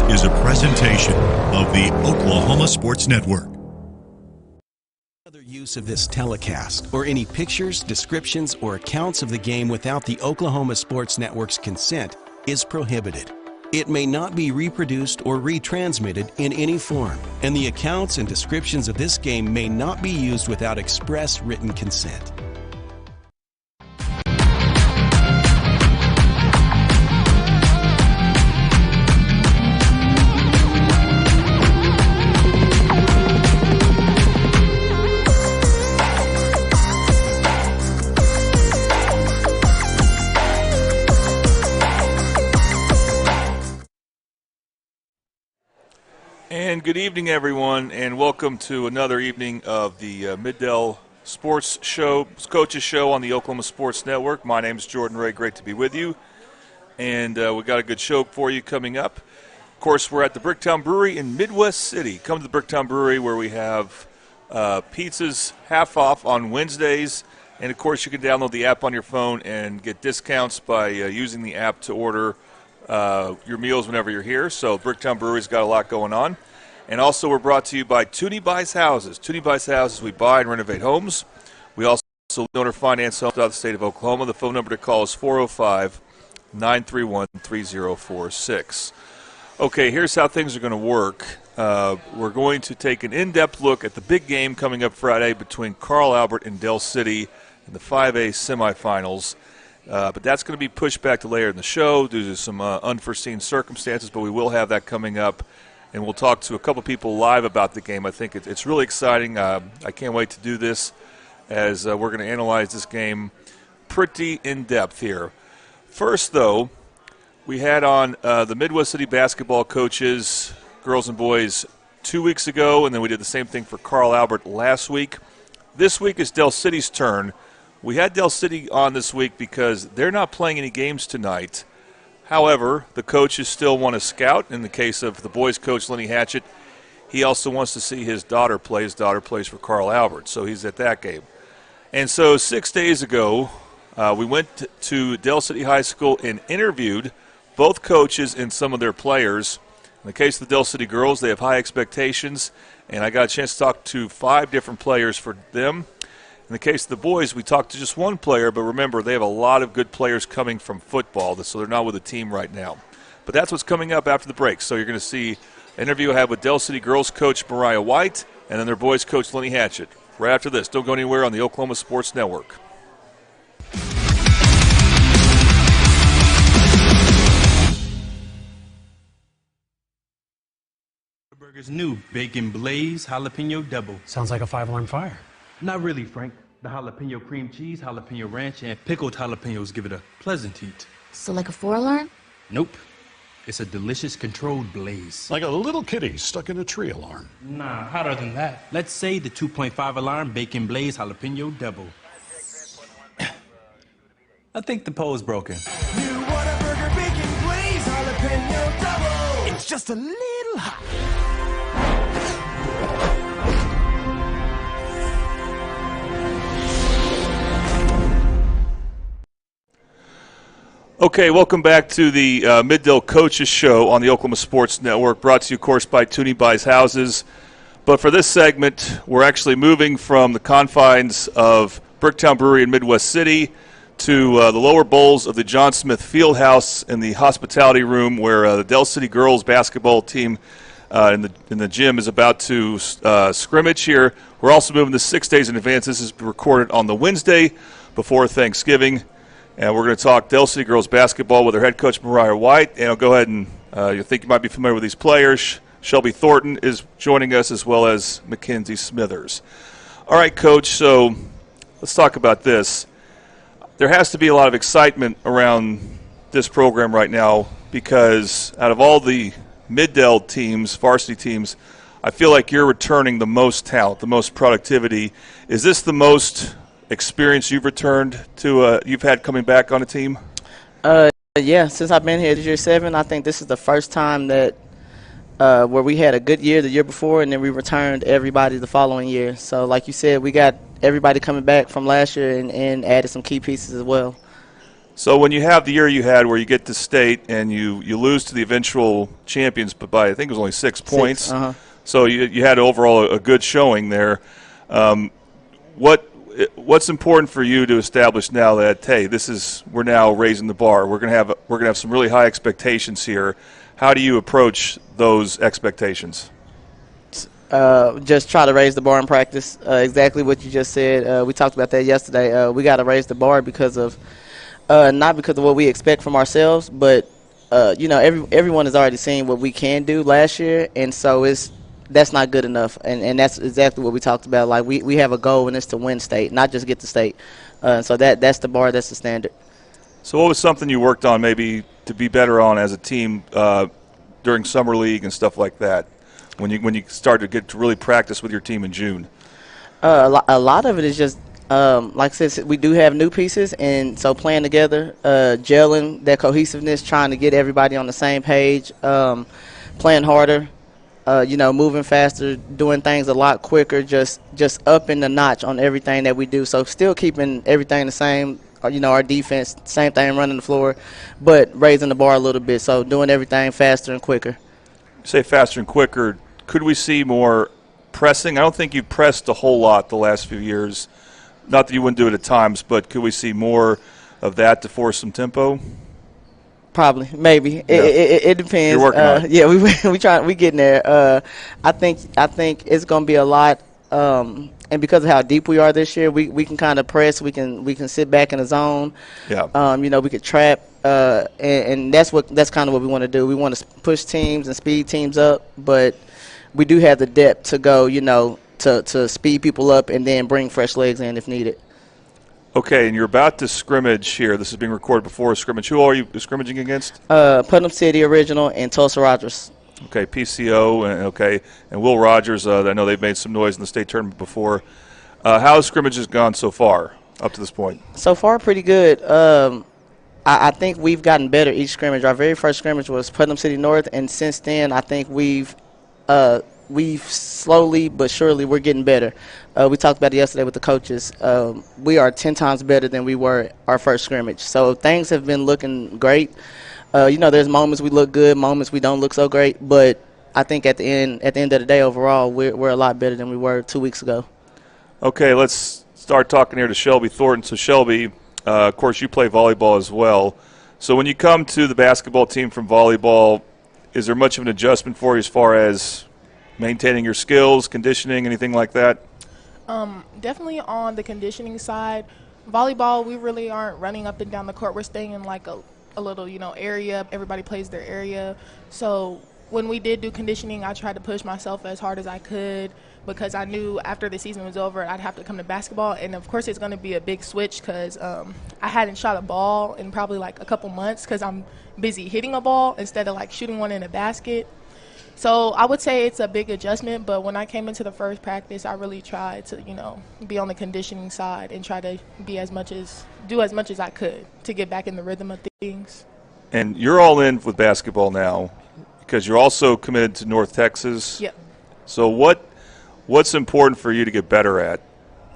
is a presentation of the Oklahoma Sports Network. Other use of this telecast or any pictures, descriptions, or accounts of the game without the Oklahoma Sports Network's consent is prohibited. It may not be reproduced or retransmitted in any form, and the accounts and descriptions of this game may not be used without express written consent. And good evening, everyone, and welcome to another evening of the Middell Sports Show, Coaches Show on the Oklahoma Sports Network. My name is Jordan Ray. Great to be with you. And we got a good show for you coming up. Of course, we're at the Bricktown Brewery in Midwest City. Come to the Bricktown Brewery where we have pizzas half off on Wednesdays. And, of course, you can download the app on your phone and get discounts by using the app to order your meals whenever you're here. So Bricktown Brewery's got a lot going on. And also we're brought to you by Tooney Buys Houses. Tooney Buys Houses, we buy and renovate homes. We also owner finance homes out of the state of Oklahoma. The phone number to call is 405-931-3046. Okay, here's how things are going to work. We're going to take an in-depth look at the big game coming up Friday between Carl Albert and Del City in the 5A semifinals. But that's going to be pushed back to later in the show due to some unforeseen circumstances, but we will have that coming up. And we'll talk to a couple people live about the game. I think it's really exciting. I can't wait to do this as we're going to analyze this game pretty in-depth here. First, though, we had on the Midwest City basketball coaches, girls and boys, 2 weeks ago, and then we did the same thing for Carl Albert last week. This week is Del City's turn. We had Del City on this week because they're not playing any games tonight. However, the coaches still want to scout. In the case of the boys' coach, Lenny Hatchett, he also wants to see his daughter play. His daughter plays for Carl Albert, so he's at that game. And so 6 days ago, we went to Del City High School and interviewed both coaches and some of their players. In the case of the Del City girls, they have high expectations, and I got a chance to talk to 5 different players for them. In the case of the boys, we talked to just one player, but remember, they have a lot of good players coming from football, so they're not with the team right now. But that's what's coming up after the break. So you're going to see an interview I have with Del City girls coach Mariah White and then their boys coach Lenny Hatchett. Right after this. Don't go anywhere on the Oklahoma Sports Network. Burger's new Bacon Blaze Jalapeno Double. Sounds like a 5-alarm fire. Not really, Frank. The jalapeno cream cheese, jalapeno ranch, and pickled jalapenos give it a pleasant heat. So like a 4-alarm? Nope. It's a delicious controlled blaze. Like a little kitty stuck in a tree alarm. Nah, hotter than that. Let's say the 2.5 alarm Bacon Blaze Jalapeno Double. I think the pole's broken. New Whataburger Bacon Blaze Jalapeno Double. It's just a little hot. Okay, welcome back to the Middell Coaches Show on the Oklahoma Sports Network, brought to you, of course, by Tooney Buys Houses. But for this segment, we're actually moving from the confines of Bricktown Brewery in Midwest City to the lower bowls of the John Smith Fieldhouse in the hospitality room where the Del City girls basketball team in the gym is about to scrimmage here. We're also moving this 6 days in advance. This is recorded on the Wednesday before Thanksgiving. And we're going to talk Del City girls basketball with their head coach, Mariah White. And I'll go ahead and you think you might be familiar with these players. Shelby Thornton is joining us, as well as Mackenzie Smithers. All right, Coach, so let's talk about this. There has to be a lot of excitement around this program right now because out of all the Middell teams, varsity teams, I feel like you're returning the most talent, the most productivity. Is this the most experience you've returned to you've had coming back on a team? Yeah, since I've been here this year 7, I think this is the first time that where we had a good year the year before, and then we returned everybody the following year. So like you said, we got everybody coming back from last year and added some key pieces as well. So when you have the year you had where you get to state and you lose to the eventual champions, but by I think it was only 6 points. So you had overall a good showing there. What's important for you to establish now that, hey, we're now raising the bar. We're gonna have some really high expectations here. How do you approach those expectations? Just try to raise the bar in practice. Exactly what you just said. We talked about that yesterday. We got to raise the bar because of not because of what we expect from ourselves, but everyone has already seen what we can do last year, and so that's not good enough. And that's exactly what we talked about. Like we have a goal, and it's to win state, not just get to state. So that's the bar. That's the standard. So what was something you worked on maybe to be better on as a team during summer league and stuff like that? When you started to get to really practice with your team in June? A lot of it is just, like I said, we do have new pieces, and so playing together, gelling, that cohesiveness, trying to get everybody on the same page, playing harder, moving faster, doing things a lot quicker, just upping the notch on everything that we do. So still keeping everything the same, our defense, same thing, running the floor, but raising the bar a little bit, so doing everything faster and quicker. Say faster and quicker. Could we see more pressing? I don't think you've pressed a whole lot the last few years. Not that you wouldn't do it at times, but could we see more of that to force some tempo? Probably, maybe. Yeah. It depends. You're working on it. Yeah, we getting there. I think it's gonna be a lot. And because of how deep we are this year, we can kind of press. We can sit back in the zone. Yeah. We could trap. And that's kind of what we want to do. We want to push teams and speed teams up, but we do have the depth to go, to speed people up and then bring fresh legs in if needed. Okay, and you're about to scrimmage here. This is being recorded before a scrimmage. Who are you scrimmaging against? Putnam City Original and Tulsa Rogers. Okay, PCO, and Will Rogers. I know they've made some noise in the state tournament before. How has scrimmages gone so far up to this point? So far, pretty good. I think we've gotten better each scrimmage. Our very first scrimmage was Putnam City North, and since then, I think we've slowly but surely we're getting better. We talked about it yesterday with the coaches. We are 10 times better than we were our first scrimmage. So things have been looking great. There's moments we look good, moments we don't look so great, but I think at the end of the day, overall, we're a lot better than we were 2 weeks ago. Okay, let's start talking here to Shelby Thornton. So Shelby, of course, you play volleyball as well. So when you come to the basketball team from volleyball, is there much of an adjustment for you as far as maintaining your skills, conditioning, anything like that? Definitely on the conditioning side. Volleyball, we really aren't running up and down the court. We're staying in like a little, area. Everybody plays their area. So when we did do conditioning, I tried to push myself as hard as I could because I knew after the season was over, I'd have to come to basketball. And, of course, it's going to be a big switch because I hadn't shot a ball in probably like a couple months because I'm busy hitting a ball instead of like shooting one in a basket. So I would say it's a big adjustment, but when I came into the first practice, I really tried to, be on the conditioning side and try to do as much as I could to get back in the rhythm of things. And you're all in with basketball now because you're also committed to North Texas. Yep. So what's important for you to get better at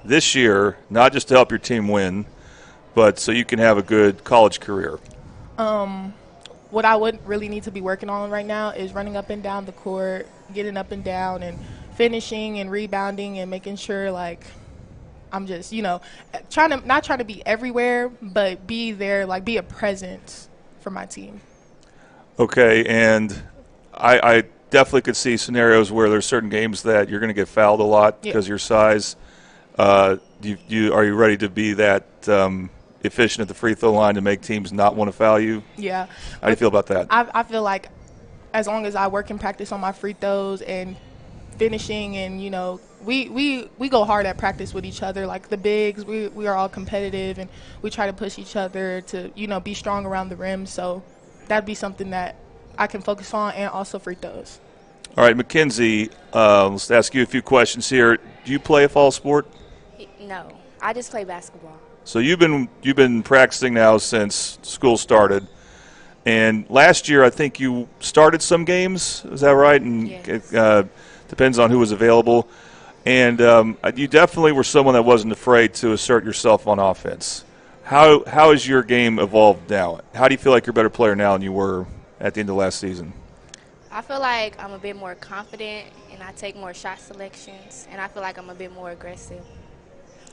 this year, not just to help your team win, but so you can have a good college career? What I would really need to be working on right now is running up and down the court, getting up and down, and finishing and rebounding and making sure, like, I'm just, not trying to be everywhere, but be there, like, be a presence for my team. Okay, and I definitely could see scenarios where there's certain games that you're going to get fouled a lot because of your size. Are you ready to be that efficient at the free throw line to make teams not want to foul you? Yeah. How do you feel about that? I feel like as long as I work and practice on my free throws and finishing and, we go hard at practice with each other. Like the bigs, we are all competitive and we try to push each other to, be strong around the rim. So that'd be something that I can focus on, and also free throws. All right, Mackenzie, let's ask you a few questions here. Do you play a fall sport? No, I just play basketball. So you've been practicing now since school started, and last year I think you started some games. Is that right? And yes. It depends on who was available. And you definitely were someone that wasn't afraid to assert yourself on offense. How has your game evolved now? How do you feel like you're a better player now than you were at the end of last season? I feel like I'm a bit more confident, and I take more shot selections, and I feel like I'm a bit more aggressive.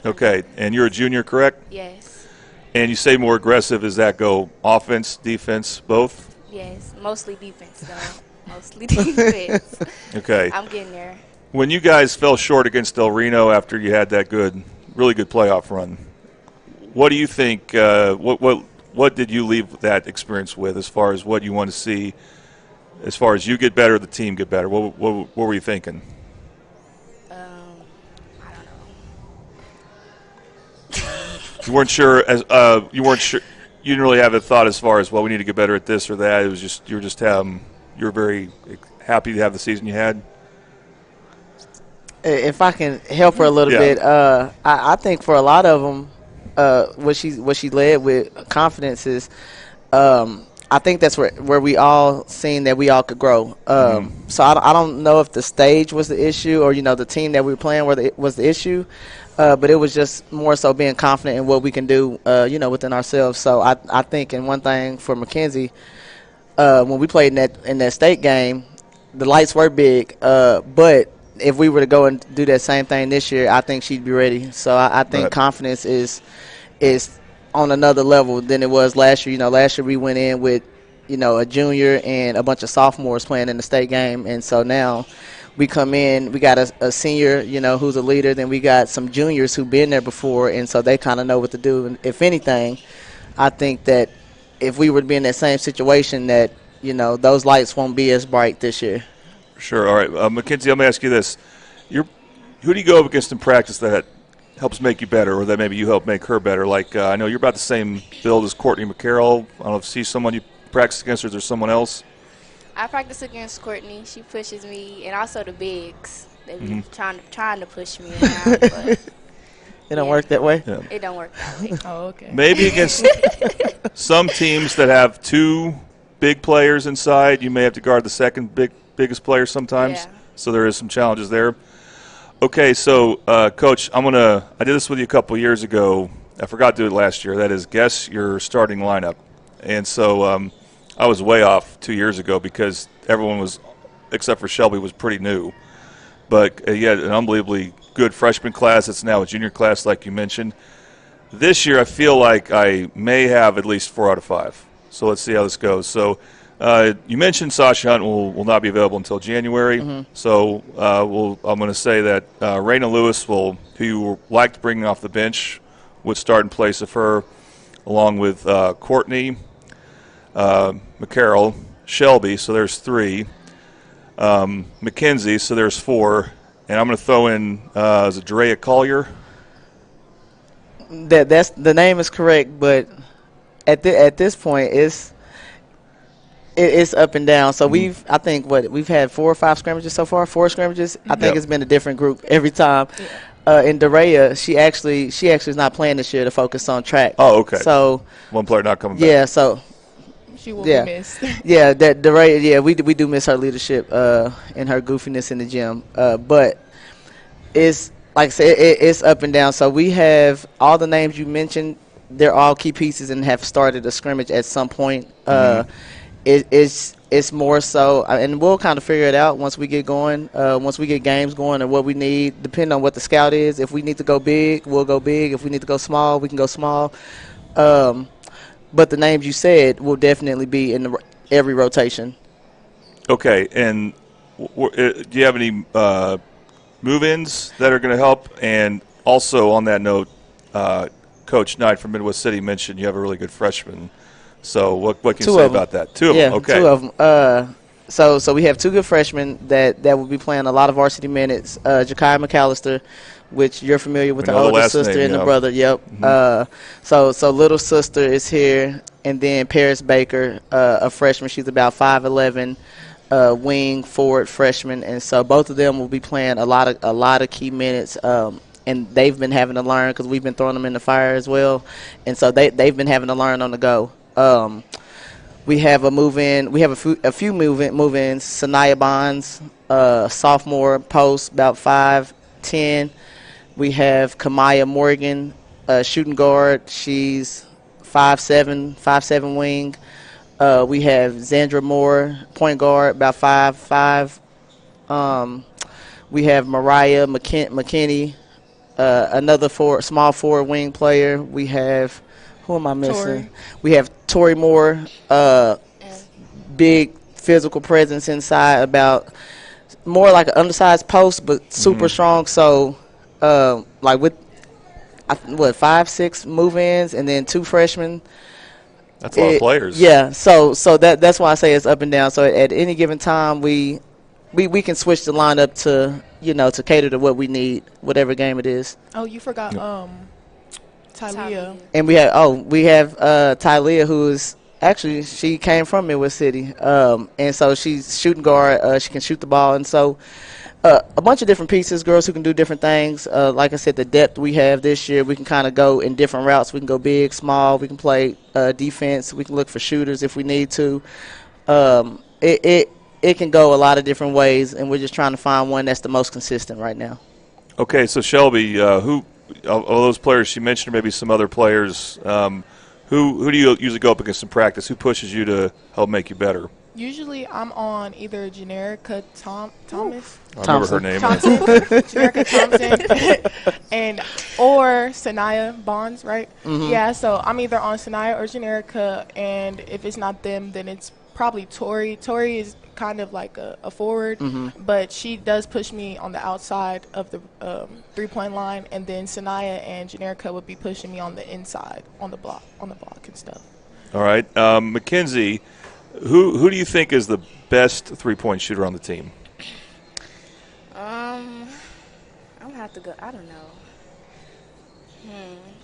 Okay, and you're a junior, correct? Yes. And you say more aggressive. Does that go offense, defense, both? Yes, mostly defense, though. Mostly defense. Okay. I'm getting there. When you guys fell short against Del Reno after you had that really good playoff run, what do you think? What did you leave that experience with, as far as what you want to see, as far as you get better, the team get better? What were you thinking? I don't know. You weren't sure. You weren't sure. You didn't really have a thought as far as, well, we need to get better at this or that. It was just you were very happy to have the season you had. If I can help her a little bit, I think for a lot of them, what she led with confidence is, I think that's where we all seen that we all could grow. So I don't know if the stage was the issue or the team that we were playing was the issue, but it was just more so being confident in what we can do, within ourselves. So I think, and one thing for Mackenzie, when we played in that state game, the lights were big, but if we were to go and do that same thing this year, I think she'd be ready. So I think confidence is on another level than it was last year. Last year we went in with, a junior and a bunch of sophomores playing in the state game. And so now we come in, we got a senior, who's a leader. Then we got some juniors who've been there before, and so they kind of know what to do. And if anything, I think that if we were to be in that same situation, that, those lights won't be as bright this year. Sure. All right. Mackenzie, let me ask you this. Who do you go up against in practice that helps make you better, or that maybe you help make her better? Like, I know you're about the same build as Courtney McCarroll. I don't know if she's someone you practice against, or is there someone else? I practice against Courtney. She pushes me, and also the bigs. They be trying to push me around, but it don't work that way? Yeah. It don't work that way. Oh, okay. Maybe against some teams that have two big players inside, you may have to guard the second biggest player sometimes. Yeah. So there is some challenges there. Okay, so Coach, I did this with you a couple years ago. I forgot to do it last year. That is, guess your starting lineup. And so I was way off 2 years ago because everyone was, except for Shelby, was pretty new. But you had an unbelievably good freshman class. It's now a junior class, like you mentioned. This year, I feel like I may have at least 4 out of 5. So let's see how this goes. So you mentioned Sasha Hunt will not be available until January. So I'm going to say that Raina Lewis, who you liked bringing off the bench, would start in place of her, along with Courtney, McCarroll, Shelby, so there's 3, Mackenzie, so there's 4, and I'm going to throw in is it Drea Collier? That's the name is correct, but at this point it's up and down. So we've had 4 or 5 scrimmages so far. 4 scrimmages. I think it's been a different group every time. In Drea, she actually is not playing this year to focus on track. Oh, okay. So one player not coming back. Yeah, so she will be missed. Yeah, that Drea. Yeah, we do miss her leadership and her goofiness in the gym. But it's like I said, it's up and down. So we have all the names you mentioned. They're all key pieces and have started a scrimmage at some point. It's more so, and we'll kind of figure it out once we get going, once we get games going, and what we need, depending on what the scout is. If we need to go big, we'll go big. If we need to go small, we can go small. But the names you said will definitely be in every rotation. Okay, and do you have any move-ins that are going to help? And also on that note, Coach Knight from Midwest City mentioned you have a really good freshman. So what can you say about that? 2 of them. Okay. 2 of them. So we have 2 good freshmen that will be playing a lot of varsity minutes. Jakiah McAllister, which you're familiar with, the older sister and the brother. Yep. So little sister is here, and then Paris Baker, a freshman. She's about 5'11", wing forward freshman, and so both of them will be playing a lot of key minutes. And they've been having to learn because we've been throwing them in the fire as well, and so they've been having to learn on the go. We have a move-in. We have a few move-ins. Sanaya Bonds, sophomore post, about 5'10". We have Kamaya Morgan, shooting guard. She's 5'7" wing. We have Zandra Moore, point guard, about 5'5". We have Mariah McKinney, another small forward wing player. We have, who am I missing? Tori. We have Tori Moore, big physical presence inside, about more like an undersized post, but super strong. So, like with 5-6 move-ins and then 2 freshmen. That's a lot of players. Yeah. So that's why I say it's up and down. So at any given time, we can switch the lineup to cater to what we need, whatever game it is. Oh, you forgot Talia. And we have Talia, who is actually, she came from Midwest City, and so she's shooting guard. She can shoot the ball, and so a bunch of different pieces, girls who can do different things. Like I said, the depth we have this year, we can kind of go in different routes. We can go big, small. We can play defense. We can look for shooters if we need to. It can go a lot of different ways, and we're just trying to find one that's the most consistent right now. Okay, so Shelby, who of those players she mentioned, or maybe some other players, who do you usually go up against in practice? Who pushes you to help make you better? Usually I'm on either Generica Thomas. I remember her name. Thompson. Generica Thompson. or Sanaya Bonds, right? Mm-hmm. Yeah, so I'm either on Sanaya or Generica, and if it's not them, then it's probably Tori. Tori is kind of like a forward, but she does push me on the outside of the 3-point line, and then Sanaya and Generica would be pushing me on the inside, on the block and stuff. All right, Mackenzie, who do you think is the best 3-point shooter on the team? I'm gonna have to go. I don't know.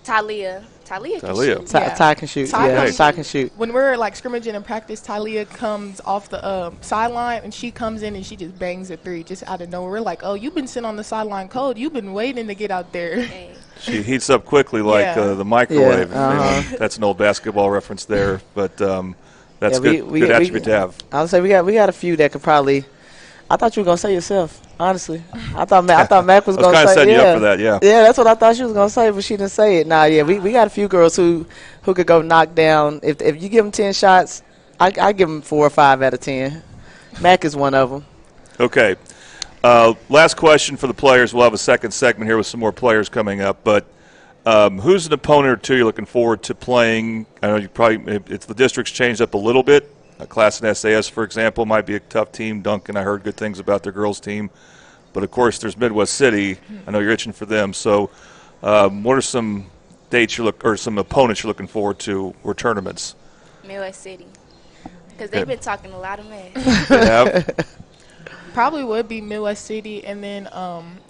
Talia can shoot. Ty can shoot. Ty can shoot. When we're like scrimmaging in practice, Talia comes off the sideline, and she comes in and she just bangs a 3 just out of nowhere. We're like, oh, you've been sitting on the sideline cold. You've been waiting to get out there. Hey. She heats up quickly like the microwave. Yeah, That's an old basketball reference there, but that's good attribute to have. I would say we got a few that could probably. I thought you were gonna say yourself. Honestly, I thought Mac was gonna say. I was kind of setting you up for that. Yeah. Yeah, that's what I thought she was gonna say, but she didn't say it. Nah, yeah, we got a few girls who could go knock down. If you give them 10 shots, I give them 4 or 5 out of 10. Mac is one of them. Okay. Last question for the players. We'll have a second segment here with some more players coming up. But who's an opponent or two you're looking forward to playing? I know it's the district's changed up a little bit. A class in SAS, for example, might be a tough team. Duncan, I heard good things about their girls' team. But, of course, there's Midwest City. I know you're itching for them. So what are some dates some opponents you're looking forward to or tournaments? Midwest City. Because they've been talking a lot of mess. They have? Probably would be Midwest City, and then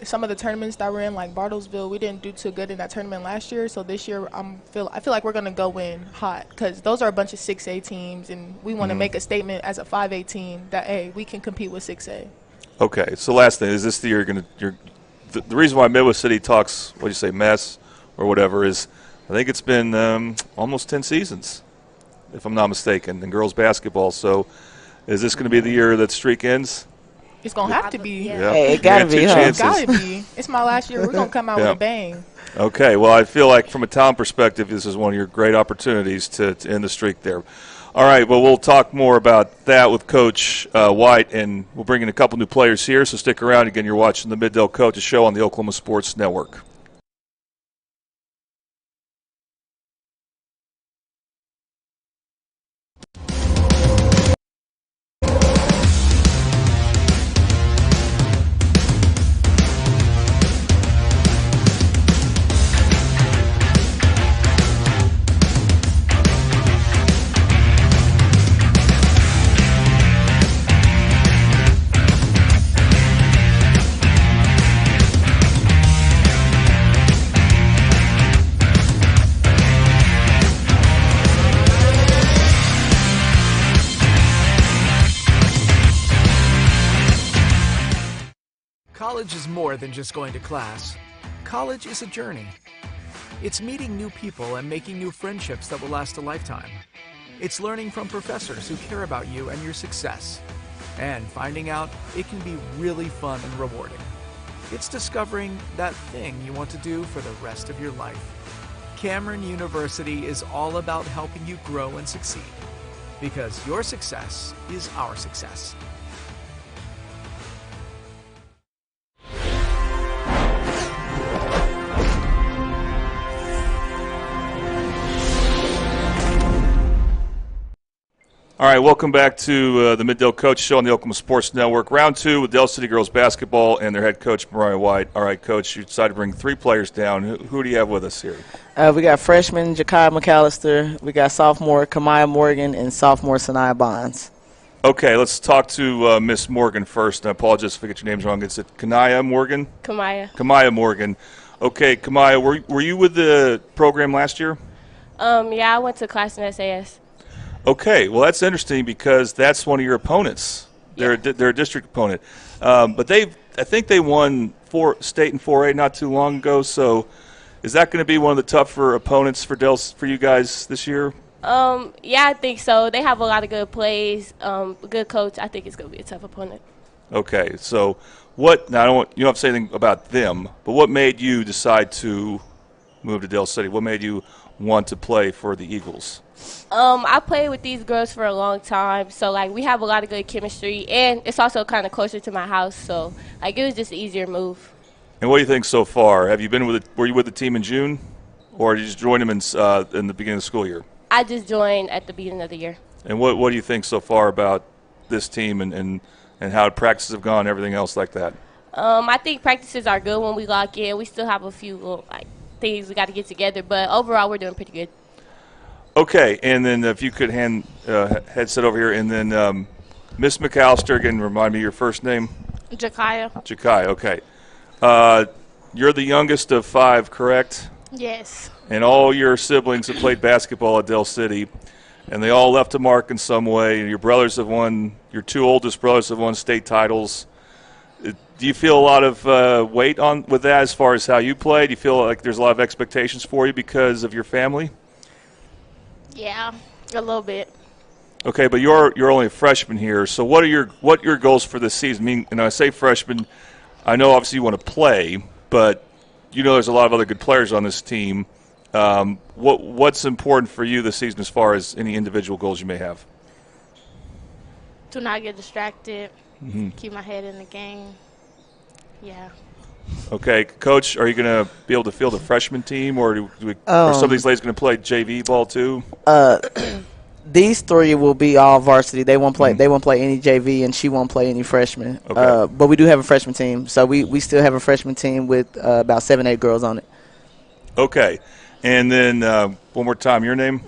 some of the tournaments that we're in, like Bartlesville, we didn't do too good in that tournament last year. So this year, I feel like we're gonna go in hot because those are a bunch of 6A teams, and we want to make a statement as a 5A team that hey, we can compete with 6A. Okay. So last thing is this the year the reason why Midwest City talks mess or whatever is I think it's been almost 10 seasons, if I'm not mistaken, in girls basketball. So is this going to be the year that streak ends? It's going to have to be. Yeah. Hey, it gotta be, huh? It's got to be. It's my last year. We're going to come out with a bang. Okay. Well, I feel like from a talent perspective, this is one of your great opportunities to end the streak there. All right. Well, we'll talk more about that with Coach White, and we'll bring in a couple new players here. So stick around. Again, you're watching the Middale Coaches Show on the Oklahoma Sports Network. College is more than just going to class. College is a journey. It's meeting new people and making new friendships that will last a lifetime. It's learning from professors who care about you and your success. And finding out it can be really fun and rewarding. It's discovering that thing you want to do for the rest of your life. Cameron University is all about helping you grow and succeed, because your success is our success. All right, welcome back to the Middale Coach Show on the Oklahoma Sports Network. Round 2 with Dell City Girls Basketball and their head coach, Mariah White. All right, Coach, you decided to bring 3 players down. Who do you have with us here? We got freshman Jakai McAllister, we got sophomore Kamaya Morgan, and sophomore Sanaya Bonds. Okay, let's talk to Miss Morgan first. I apologize if I get your names wrong. Is it Kanaya Morgan? Kamaya Morgan. Okay, Kamaya, were you with the program last year? Yeah, I went to class in SAS. Okay, well, that's interesting because that's one of your opponents. They're a district opponent. But I think they won state in 4A not too long ago. So is that going to be one of the tougher opponents for you guys this year? Yeah, I think so. They have a lot of good plays, good coach. I think it's going to be a tough opponent. Okay, so now you don't have to say anything about them, but what made you decide to move to Dell City? What made you want to play for the Eagles? I played with these girls for a long time, so like we have a lot of good chemistry, and it's also kind of closer to my house, so like it was just an easier move. And what do you think so far? Have you been were you with the team in June, or did you just join them in the beginning of the school year? I just joined at the beginning of the year. And what do you think so far about this team and how practices have gone, everything else like that? I think practices are good when we lock in. We still have a few little things we got to get together, but overall we're doing pretty good. Okay, and then if you could headset over here, and then Miss McAllister, again, remind me your first name. Jakai, okay. You're the youngest of 5, correct? Yes. And all your siblings have played basketball at Dell City, and they all left a mark in some way. Your 2 oldest brothers have won state titles. Do you feel a lot of weight with that as far as how you play? Do you feel like there's a lot of expectations for you because of your family? Yeah, a little bit. Okay, but you're only a freshman here. So what are your goals for this season? I mean, and I say freshman, I know obviously you want to play, but you know there's a lot of other good players on this team. What's important for you this season as far as any individual goals you may have? To not get distracted, keep my head in the game. Yeah. Okay, Coach, are you going to be able to field a freshman team, or are some of these ladies going to play JV ball too? These 3 will be all varsity. They won't play. They won't play any JV, and she won't play any freshman. Okay. But we do have a freshman team, so we still have a freshman team with about 7-8 girls on it. Okay, and then one more time, your name?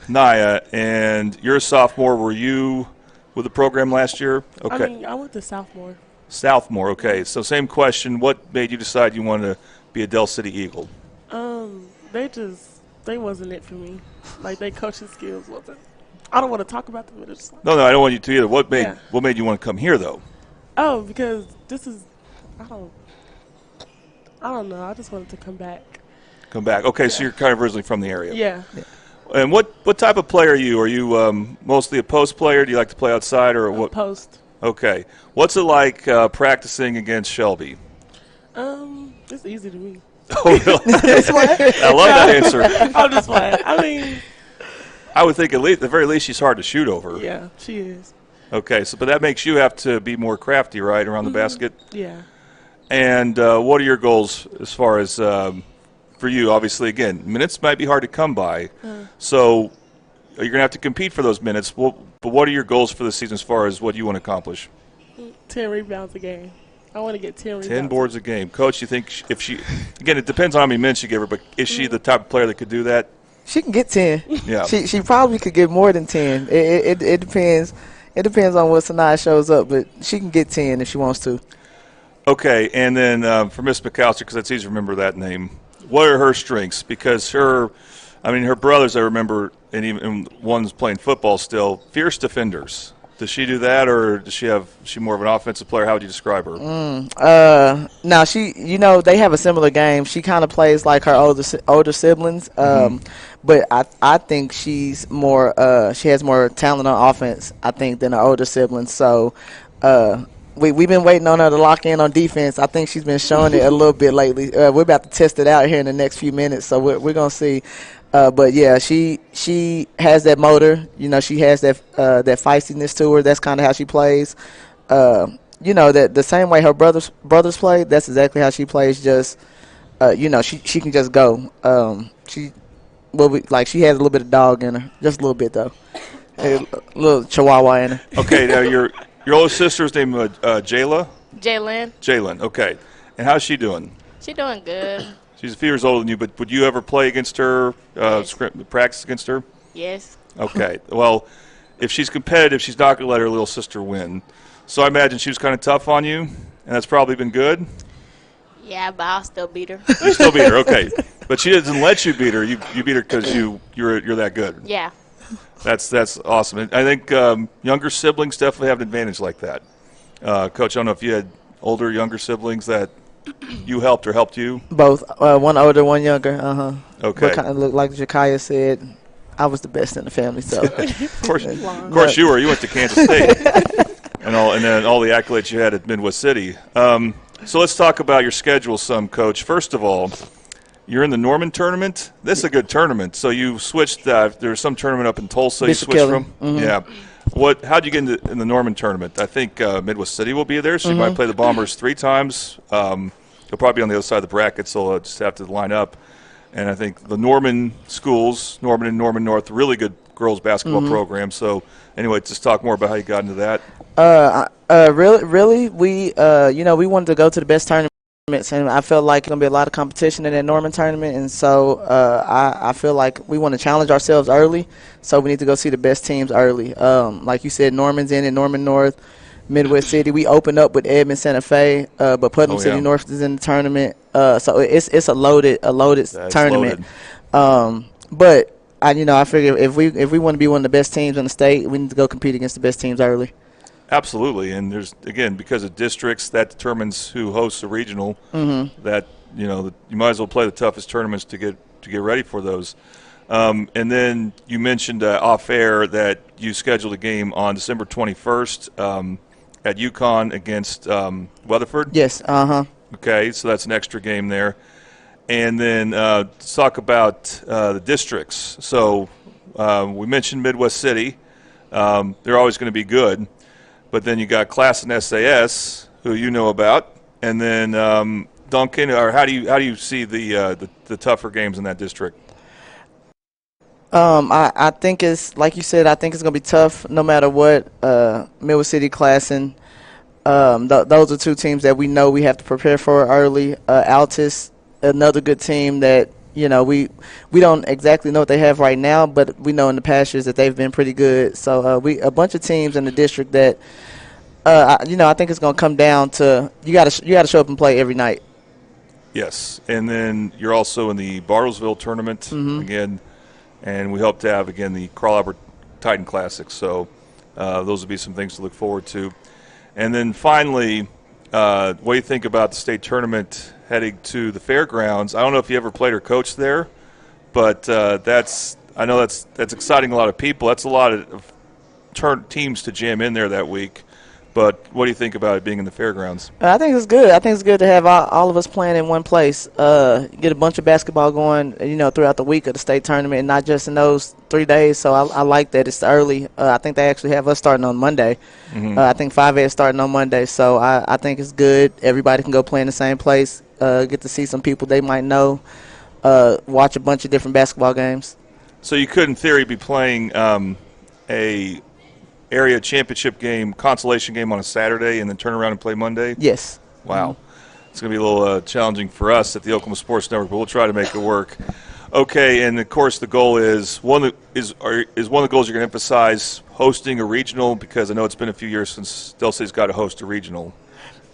Naya, and you're a sophomore. Were you with the program last year? Okay. I went to sophomore. Southmore, okay. So same question. What made you decide you wanted to be a Dell City Eagle? They wasn't it for me. Like, their coaching skills wasn't. I don't want to talk about them. But it's No, I don't want you to either. What made you want to come here, though? Oh, because this is, I don't know. I just wanted to come back. Come back. Okay, so you're kind of originally from the area. Yeah. And what type of player are you? Are you mostly a post player? Do you like to play outside or what? Post. Okay. What's it like practicing against Shelby? It's easy to me. Oh, really? I love that answer. I'm just playing. I mean, I would think at the very least she's hard to shoot over. Yeah, she is. Okay, but that makes you have to be more crafty, right, around the basket? Yeah. And what are your goals as far as for you? Obviously, again, minutes might be hard to come by. So you're going to have to compete for those minutes. But what are your goals for the season as far as what you want to accomplish? 10 rebounds a game. I want to get 10 rebounds. 10 boards a game. Coach, you think if she – again, it depends on how many minutes you give her, but is she the type of player that could do that? She can get 10. Yeah. She probably could get more than 10. It depends. It depends on what Sanaya shows up, but she can get 10 if she wants to. Okay, and then for Miss McAllister, because it's easy to remember that name, what are her strengths? Because her brothers, I remember, and even one's playing football still, fierce defenders. Does she do that, or is she more of an offensive player? How would you describe her? Now they have a similar game. She kind of plays like her older siblings, but I think she's more. She has more talent on offense, I think, than her older siblings. So we've been waiting on her to lock in on defense. I think she's been showing it a little bit lately. We're about to test it out here in the next few minutes, so we're gonna see. But yeah, she has that motor. You know, she has that feistiness to her. That's kind of how she plays. You know, that the same way her brothers play. That's exactly how she plays. Just you know, she can just go. She has a little bit of dog in her, just a little bit though. A little chihuahua in her. Okay, now your older sister's name Jayla. Jalen. Okay, and how's she doing? She doing good. She's a few years older than you, but would you ever play against her? Practice against her? Yes. Okay. Well, if she's competitive, she's not going to let her little sister win. So I imagine she was kind of tough on you, and that's probably been good. Yeah, but I'll still beat her. You still beat her, okay. But she doesn't let you beat her. You beat her because you're that good. Yeah. That's awesome. And I think younger siblings definitely have an advantage like that. Coach, I don't know if you had older, younger siblings that you helped or helped you? Both. One older, one younger. Okay. But kind of like Jakaya said, I was the best in the family. So of course you were. You went to Kansas State, and then all the accolades you had at Midwest City. So let's talk about your schedule some, Coach. First of all, you're in the Norman tournament. This is a good tournament. So you switched. There's some tournament up in Tulsa. Bishop you switched Kelly. from. Yeah. How'd you get in the Norman tournament? I think Midwest City will be there, so you might play the Bombers 3 times. You'll probably be on the other side of the bracket, so I'll just have to line up. And I think the Norman schools, Norman and Norman North, really good girls basketball program. So anyway, just talk more about how you got into that. Really, we wanted to go to the best tournaments, and I felt like there's gonna be a lot of competition in that Norman tournament, and so I feel like we want to challenge ourselves early, so we need to go see the best teams early. Like you said, Norman's in it, Norman North, Midwest City. We opened up with Edmond Santa Fe, but Putnam City North is in the tournament, so it's a loaded tournament. Loaded. But I figure if we want to be one of the best teams in the state, we need to go compete against the best teams early. Absolutely, and there's again because of districts that determines who hosts a regional. That you might as well play the toughest tournaments to get ready for those. And then you mentioned off air that you scheduled a game on December 21st at UConn against Weatherford. Yes. Okay, so that's an extra game there. And then let's talk about the districts. So we mentioned Midwest City. They're always going to be good. But then you got Class and SAS, who you know about, and then Duncan. Or how do you see the tougher games in that district? I think it's like you said. I think it's gonna be tough no matter what. Midwest City, Class, and those are 2 teams that we know we have to prepare for early. Altus, another good team that we don't exactly know what they have right now, but we know in the past years that they've been pretty good. So a bunch of teams in the district that I think it's going to come down to you got to show up and play every night. Yes, and then you're also in the Bartlesville tournament again, and we hope to have again the Carl Albert Titan Classic. So those will be some things to look forward to. And then finally, what do you think about the state tournament heading to the fairgrounds? I don't know if you ever played or coached there, but that's exciting a lot of people. That's a lot of teams to jam in there that week. But what do you think about it being in the fairgrounds? I think it's good. I think it's good to have all of us playing in one place. Get a bunch of basketball going, throughout the week of the state tournament, and not just in those 3 days. So I like that it's early. I think they actually have us starting on Monday. I think 5A is starting on Monday. So I think it's good. Everybody can go play in the same place. Get to see some people they might know. Watch a bunch of different basketball games. So you could, in theory, be playing a area championship game, consolation game on a Saturday, and then turn around and play Monday? Yes. Wow. It's going to be a little challenging for us at the Oklahoma Sports Network, but we'll try to make it work. Okay, and of course the goal is one of the goals you're going to emphasize hosting a regional, because I know it's been a few years since Del City's got to host a regional.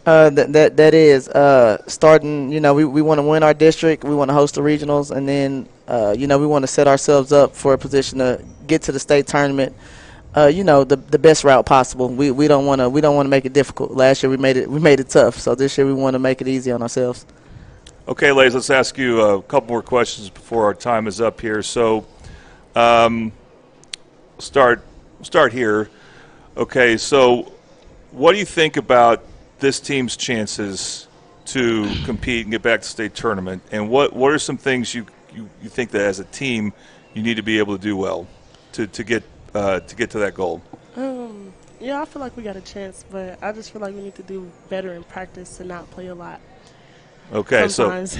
That is starting. We want to win our district. We want to host the regionals, and then we want to set ourselves up for a position to get to the state tournament. The best route possible. We don't want to make it difficult. Last year we made it tough. So this year we want to make it easy on ourselves. Okay, ladies, let's ask you a couple more questions before our time is up here. So, start here. Okay, so what do you think about this team's chances to compete and get back to state tournament? And what are some things you think that as a team you need to be able to do well to get to that goal? Yeah, I feel like we got a chance, but I just feel like we need to do better in practice and not play a lot. Okay, sometimes.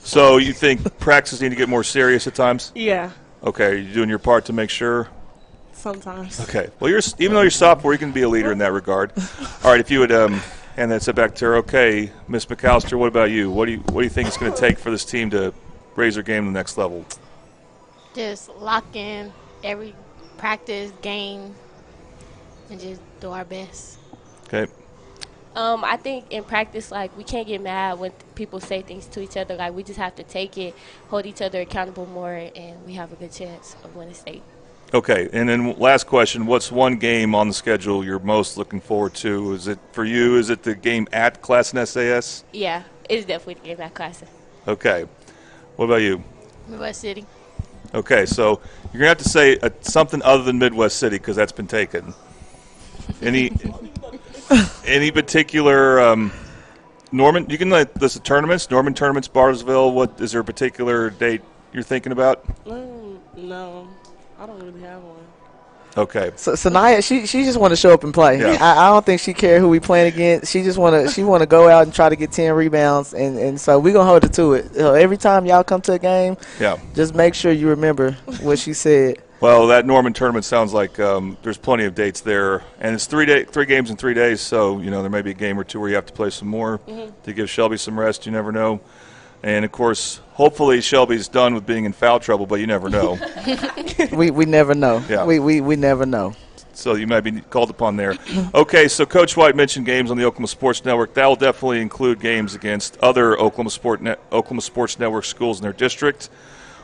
So you think practices need to get more serious at times? Yeah. Okay, are you doing your part to make sure? Sometimes. Okay. Well, even though you're sophomore, you can be a leader in that regard. All right, if you would hand that set back to her. Okay, Miss McAllister, what about you? What do you think it's going to take for this team to raise their game to the next level? Just lock in every practice, game, and just do our best. Okay. I think in practice, like, we can't get mad when people say things to each other. Like, we just have to take it, hold each other accountable more, and we have a good chance of winning state. Okay, and then last question, what's one game on the schedule you're most looking forward to? Is it for you, is it the game at Classen SAS? Yeah, it's definitely the game at Classen. Okay. What about you? Midwest City. Okay, so you're going to have to say something other than Midwest City because that's been taken. Any particular Norman? You can list the tournaments. Norman tournaments, Bartlesville. What is there a particular date you're thinking about? No, I don't really have one. Okay. So Sanaya, she just want to show up and play. Yeah. I don't think she care who we playing against. She just want to go out and try to get 10 rebounds, and so we gonna hold her to it. Every time y'all come to a game, just make sure you remember what she said. Well, that Norman tournament sounds like there's plenty of dates there, and it's 3 games in 3 days. So there may be a game or two where you have to play some more to give Shelby some rest. You never know. And, of course, hopefully Shelby's done with being in foul trouble, but you never know. we never know. Yeah. We never know. So you might be called upon there. Okay, so Coach White mentioned games on the Oklahoma Sports Network. That will definitely include games against other Oklahoma Sports Network schools in their district,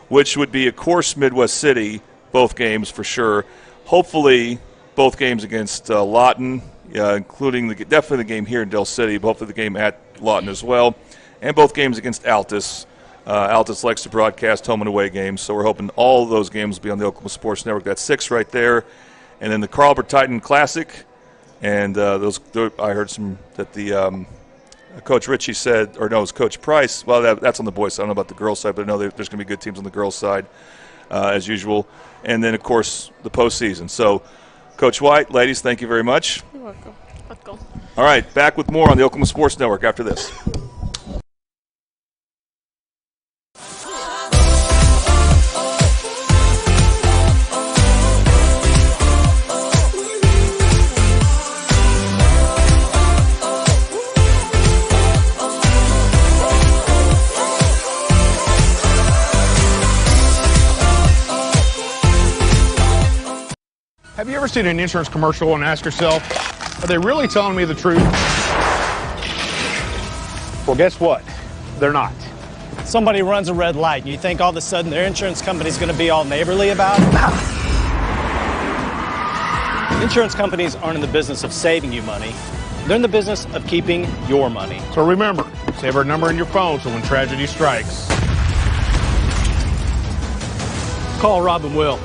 which would be, of course, Midwest City, both games for sure. Hopefully both games against Lawton, including definitely the game here in Del City, but hopefully the game at Lawton as well. And both games against Altus. Altus likes to broadcast home and away games, so we're hoping all of those games will be on the Oklahoma Sports Network. That's 6 right there. And then the Carl Albert Titan Classic. And I heard that the Coach Ritchie said, or no, it was Coach Price. Well, that's on the boys' side. I don't know about the girls' side, but I know there's going to be good teams on the girls' side as usual. And then, of course, the postseason. So, Coach White, ladies, thank you very much. You're welcome. Let's go. All right, back with more on the Oklahoma Sports Network after this. Have you ever seen an insurance commercial and ask yourself, are they really telling me the truth? Well, guess what? They're not. Somebody runs a red light, and you think all of a sudden their insurance company's going to be all neighborly about it? Insurance companies aren't in the business of saving you money. They're in the business of keeping your money. So remember, save our number in your phone so when tragedy strikes, Call Rob and Will.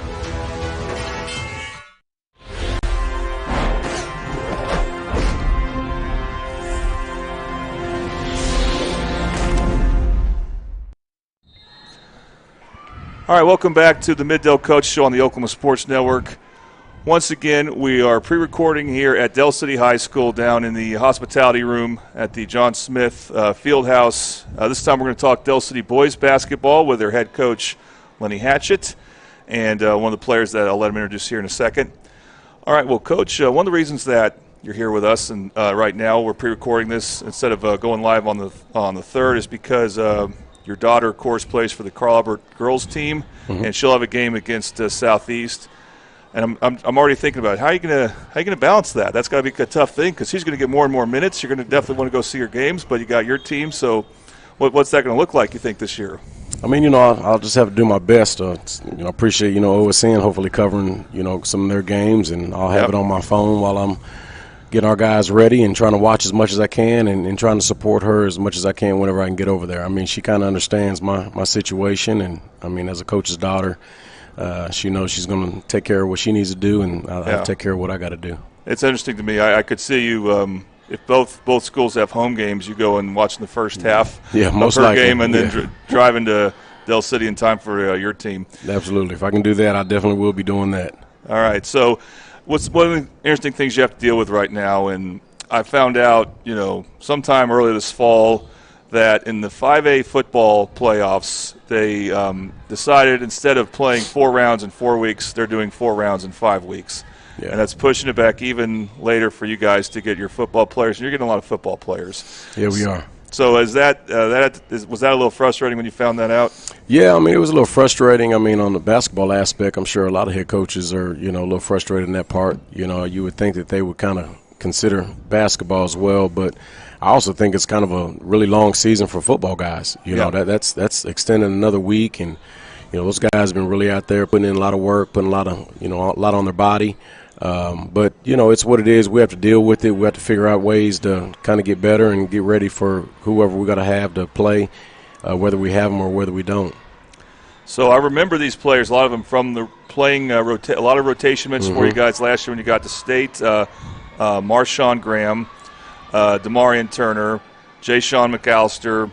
All right, welcome back to the Mid-Del Coach Show on the Oklahoma Sports Network. Once again, we are pre-recording here at Del City High School down in the hospitality room at the John Smith Fieldhouse. This time we're going to talk Del City boys basketball with their head coach, Lenny Hatchett, and one of the players that I'll let him introduce here in a second. All right, well, Coach, one of the reasons that you're here with us and right now we're pre-recording this instead of going live on the 3rd is because your daughter, of course, plays for the Carl Albert girls team, and she'll have a game against Southeast. And I'm already thinking about it. How are you gonna balance that? That's got to be a tough thing because she's going to get more and more minutes. You're going to definitely want to go see her games, but you got your team. So, what's that going to look like? You think this year? I mean, I'll just have to do my best. Appreciate OSN hopefully covering some of their games, and I'll have it on my phone while I'm getting our guys ready and trying to watch as much as I can and trying to support her as much as I can whenever I can get over there. I mean, she kind of understands my situation, and, I mean, as a coach's daughter, she knows she's going to take care of what she needs to do, and I'll take care of what I got to do. It's interesting to me. I could see you if both schools have home games, you go and watch the first half most of her likely, game and then driving to Del City in time for your team. Absolutely. If I can do that, I definitely will be doing that. All right. So what's one of the interesting things you have to deal with right now? And I found out, sometime early this fall that in the 5A football playoffs, they decided instead of playing 4 rounds in 4 weeks, they're doing 4 rounds in 5 weeks. Yeah. And that's pushing it back even later for you guys to get your football players. You're getting a lot of football players. Yeah, we are. So was that a little frustrating when you found that out? Yeah, I mean, it was a little frustrating. I mean, on the basketball aspect, I'm sure a lot of head coaches are, a little frustrated in that part. You would think that they would kind of consider basketball as well, but I also think it's kind of a really long season for football guys. That's extending another week, and those guys have been really out there putting in a lot of work, putting a lot on their body. But it's what it is. We have to deal with it. We have to figure out ways to kind of get better and get ready for whoever we got to have to play, whether we have them or whether we don't. So I remember these players, a lot of them from the playing a lot of rotation minutes for you guys last year when you got to state. Marshawn Graham, Demarion Turner, Jay Sean McAllister,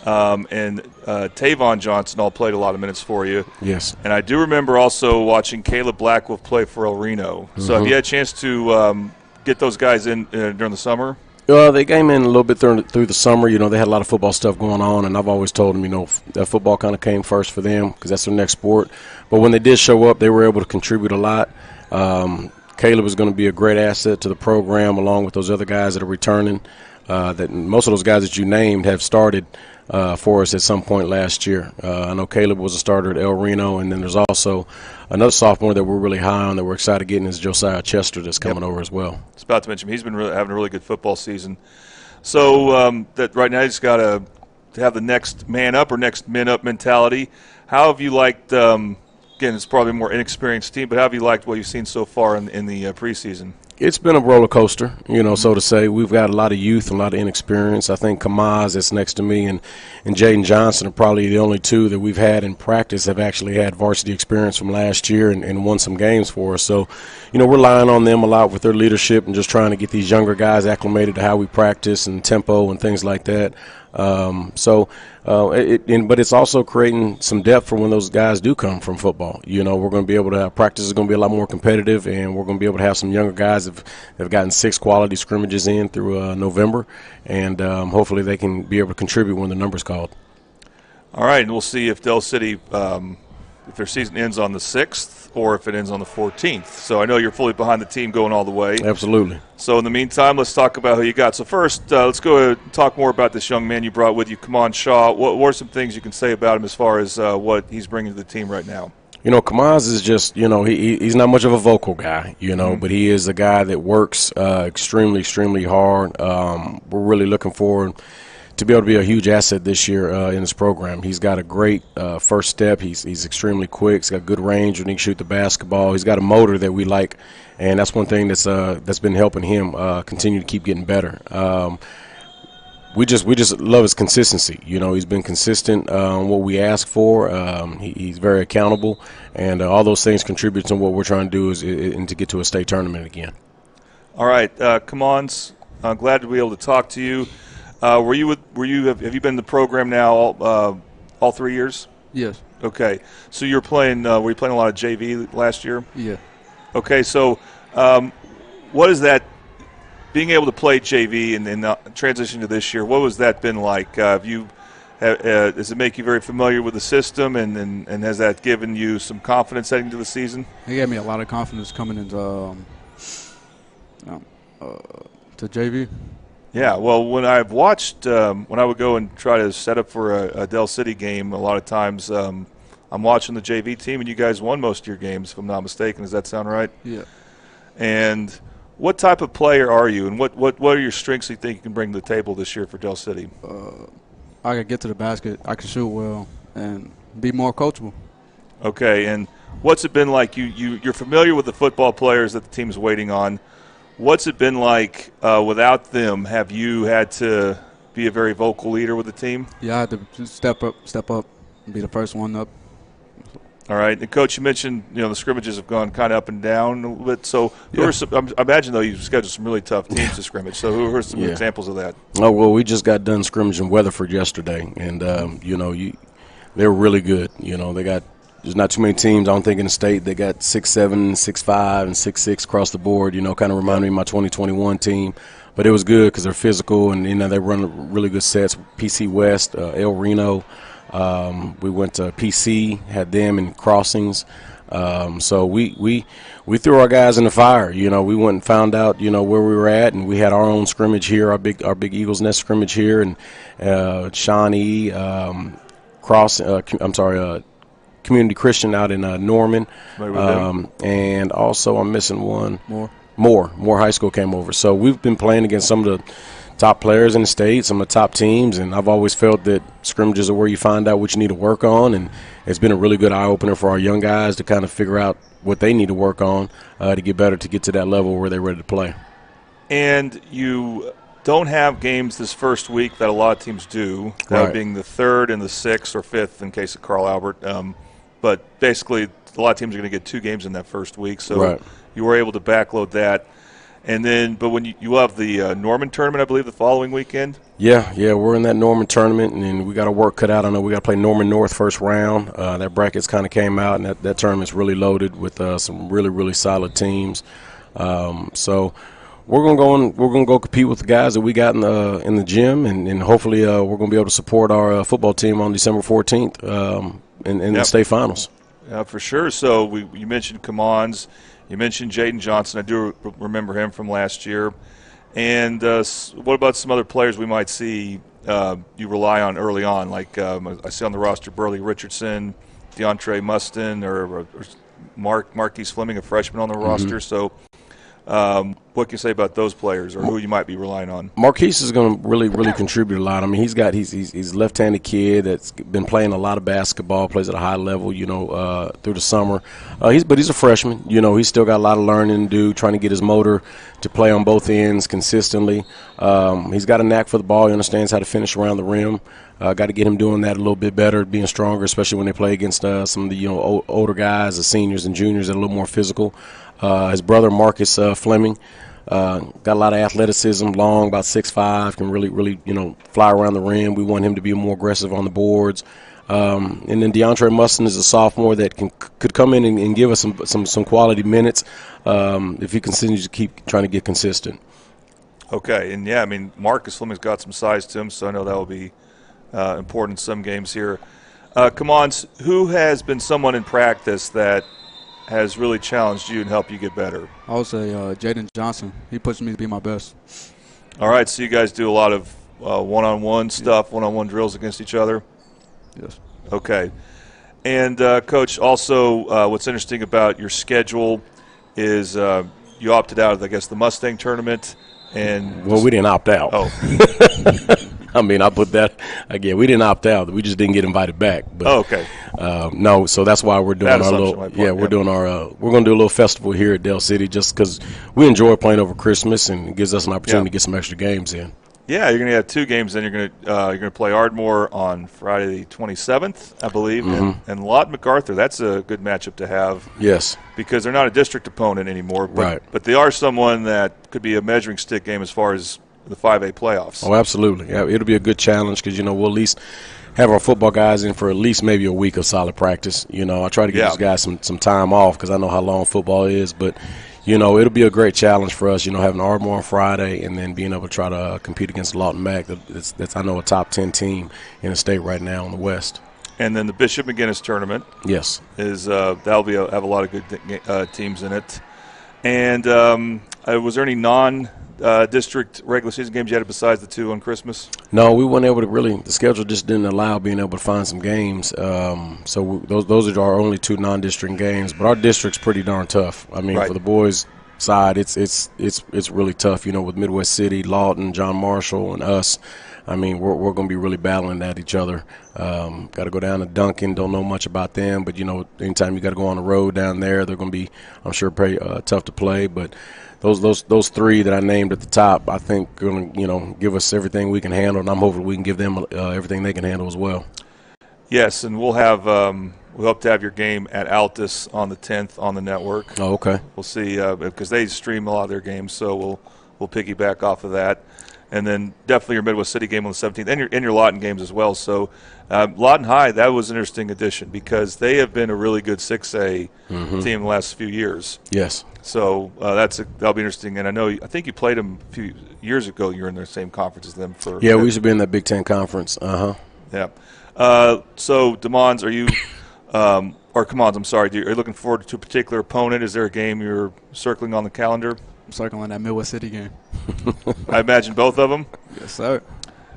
and Tavon Johnson all played a lot of minutes for you. Yes. And I do remember also watching Caleb Blackwolf play for El Reno. So have you had a chance to get those guys in during the summer? They came in a little bit through the summer. They had a lot of football stuff going on, and I've always told them, that football kind of came first for them because that's their next sport. But when they did show up, they were able to contribute a lot. Caleb is going to be a great asset to the program along with those other guys that are returning. That most of those guys that you named have started for us at some point last year. I know Caleb was a starter at El Reno, and then there's also another sophomore that we're really high on that we're excited getting is Josiah Chester that's coming over as well. I was about to mention he's been having a really good football season. So that right now he's got to have the next man up or next men up mentality. How have you liked? Again, it's probably a more inexperienced team, but how have you liked what you've seen so far in the preseason? It's been a roller coaster, so to say. We've got a lot of youth and a lot of inexperience. I think Kamaz, that's next to me, and Jaden Johnson are probably the only two that we've had in practice have actually had varsity experience from last year and won some games for us. So, we're relying on them a lot with their leadership and just trying to get these younger guys acclimated to how we practice and tempo and things like that. But it's also creating some depth for when those guys do come from football. We're going to be able to have practice is going to be a lot more competitive, and we're going to be able to have some younger guys that have gotten 6 quality scrimmages in through November, and hopefully they can be able to contribute when the number's called. All right, and we'll see if Del City, if their season ends on the 6th or if it ends on the 14th. So I know you're fully behind the team going all the way. Absolutely. So in the meantime, let's talk about who you got. So first, let's go and talk more about this young man you brought with you, Kamon Shaw. What are some things you can say about him as far as what he's bringing to the team right now? Kamaz is just, he's not much of a vocal guy, but he is a guy that works extremely, extremely hard. We're really looking forward to be able to be a huge asset this year in this program. He's got a great first step. He's extremely quick. He's got good range when he can shoot the basketball. He's got a motor that we like, and that's one thing that's been helping him continue to keep getting better. We just love his consistency. He's been consistent on what we ask for. He's very accountable, and all those things contribute to what we're trying to do is to get to a state tournament again. All right, Kamon, I'm glad to be able to talk to you. Have you been in the program now all 3 years? Yes. Okay. So were you playing a lot of JV last year? Yeah. Okay. So what is that, being able to play JV and transition to this year, what was that been like? Does it make you very familiar with the system, and has that given you some confidence heading to the season? It gave me a lot of confidence coming into to JV. Yeah, well, when I've watched, when I would go and try to set up for a Del City game, a lot of times I'm watching the JV team, and you guys won most of your games, if I'm not mistaken. Does that sound right? Yeah. And what type of player are you, and what are your strengths you think you can bring to the table this year for Del City? I can get to the basket, I can shoot well, and be more coachable. Okay, and what's it been like? You're familiar with the football players that the team's waiting on. What's it been like without them? Have you had to be a very vocal leader with the team? Yeah, I had to step up, and be the first one up. All right, and Coach, you mentioned the scrimmages have gone kind of up and down a little bit. So, who are some? I imagine though you've scheduled some really tough teams to scrimmage. So, who are some examples of that? Oh well, we just got done scrimmaging Weatherford yesterday, and they were really good. There's not too many teams, I don't think, in the state. They got 6'7", 6'5", and 6'6" across the board. Kind of reminded me of my 2021 team. But it was good because they're physical, and they run really good sets. PC West, El Reno. We went to PC, had them in crossings. So we threw our guys in the fire. We went and found out where we were at, and we had our own scrimmage here, our big Eagles Nest scrimmage here, and Shawnee Community Christian out in Norman, and also I'm missing one. Moore High School came over. So we've been playing against some of the top players in the state, some of the top teams, and I've always felt that scrimmages are where you find out what you need to work on, and it's been a really good eye-opener for our young guys to kind of figure out what they need to work on to get better, to get to that level where they're ready to play. And you don't have games this first week that a lot of teams do, that being the 3rd and the 6th or 5th in case of Carl Albert. But basically, a lot of teams are going to get 2 games in that first week, so you were able to backload that. And then, but when you have the Norman tournament, I believe, the following weekend? Yeah, we're in that Norman tournament, and we got our work cut out. I know we got to play Norman North first round. That brackets kind of came out, and that tournament's really loaded with some really, really solid teams. So we're gonna go compete with the guys that we got in the gym, and hopefully we're gonna be able to support our football team on December 14th in the state finals. Yeah, for sure. So you mentioned Commons. You mentioned Jaden Johnson. I do remember him from last year. And what about some other players we might see you rely on early on? Like I see on the roster Burley Richardson, DeAndre Mustin, or Marquise Fleming, a freshman on the roster. So what can you say about those players, or who you might be relying on? Marquise is going to really, really contribute a lot. I mean, he's a left-handed kid that's been playing a lot of basketball, plays at a high level, through the summer. But he's a freshman. He's still got a lot of learning to do, trying to get his motor to play on both ends consistently. He's got a knack for the ball. He understands how to finish around the rim. Got to get him doing that a little bit better, being stronger, especially when they play against some of the older guys, the seniors and juniors that are a little more physical. His brother Marcus Fleming got a lot of athleticism, long, about 6'5", can really fly around the rim. We want him to be more aggressive on the boards. And then DeAndre Mustin is a sophomore that could come in and give us some quality minutes if he continues to keep trying to get consistent. Okay, and yeah, I mean, Marcus Fleming's got some size to him, so I know that will be important in some games here. Come on, who has been someone in practice that has really challenged you and helped you get better? I would say Jaden Johnson. He pushed me to be my best. All right, so you guys do a lot of one-on-one stuff, one-on-one drills against each other? Yes. Okay. And, Coach, also what's interesting about your schedule is you opted out of, I guess, the Mustang tournament. Well, we didn't opt out. Oh. I mean, I put that again. We didn't opt out. We just didn't get invited back. But, okay. No, so that's why we're doing our little. Yeah, we're doing our. We're going to do a little festival here at Del City, just because we enjoy playing over Christmas, and it gives us an opportunity to get some extra games in. Yeah, you're going to have 2 games. Then you're going to play Ardmore on Friday the 27th, I believe, and Lott MacArthur. That's a good matchup to have. Yes, because they're not a district opponent anymore. But, but they are someone that could be a measuring stick game as far as the 5A playoffs. Oh, absolutely. Yeah, it'll be a good challenge because, we'll at least have our football guys in for at least maybe a week of solid practice. I try to give those guys some time off because I know how long football is. But, it'll be a great challenge for us, having Ardmore on Friday and then being able to try to compete against Lawton Mac. That's I know, a top 10 team in the state right now in the West. And then the Bishop McGinnis tournament. Yes. Is that'll have a lot of good teams in it. And was there any non-district regular season games you had besides the 2 on Christmas? No, we weren't able to really. The schedule just didn't allow being able to find some games. So those are our only 2 non-district games. But our district's pretty darn tough. I mean, for the boys' side, it's really tough. With Midwest City, Lawton, John Marshall, and us. I mean, we're going to be really battling at each other. Got to go down to Duncan. Don't know much about them, but anytime you got to go on the road down there, they're going to be, I'm sure, pretty tough to play. But those 3 that I named at the top, I think, going to give us everything we can handle, and I'm hoping we can give them everything they can handle as well. Yes, and we'll have we hope to have your game at Altus on the 10th on the network. Oh, okay. We'll see because they stream a lot of their games, so we'll piggyback off of that. And then definitely your Midwest City game on the 17th, and your Lawton games as well. So Lawton High, that was an interesting addition because they have been a really good 6A team the last few years. Yes. So that'll be interesting. And I think you played them a few years ago. You were in the same conference as them for. Yeah, we used to be in that Big Ten conference. Yeah. So DeMons, are you or Commons? I'm sorry. Are you looking forward to a particular opponent? Is there a game you're circling on the calendar? I'm circling that Midwest City game. I imagine both of them. Yes, sir.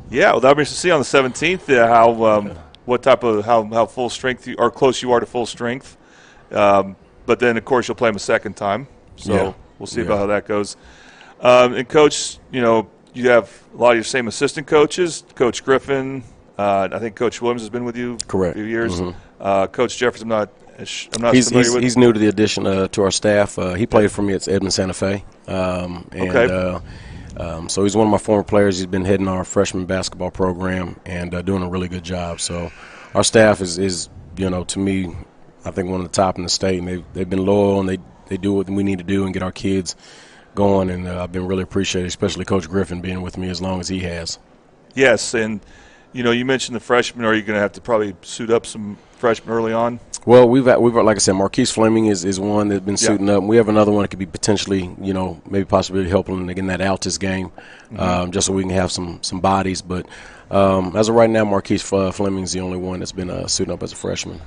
Yeah, well, that'll be interesting to see on the 17th what type of how full strength or close you are to full strength. But then, of course, you'll play them a second time. So we'll see about how that goes. And, Coach, you have a lot of your same assistant coaches. Coach Griffin, I think Coach Williams has been with you for a few years. Coach Jeffers, I'm not familiar with. He's new to the addition to our staff. He played for me at Edmond Santa Fe. So he's one of my former players. He's been heading our freshman basketball program and doing a really good job. So our staff is to me, I think one of the top in the state, and they've been loyal, and they do what we need to do and get our kids going, and I've been really appreciated, especially Coach Griffin being with me as long as he has. Yes, and you mentioned the freshmen. Are you going to have to probably suit up some freshmen early on? Well, we've like I said, Marquise Fleming is one that's been suiting up. We have another one that could be potentially, maybe possibly helping in that Altus game, just so we can have some bodies. But as of right now, Marquise Fleming's the only one that's been suiting up as a freshman.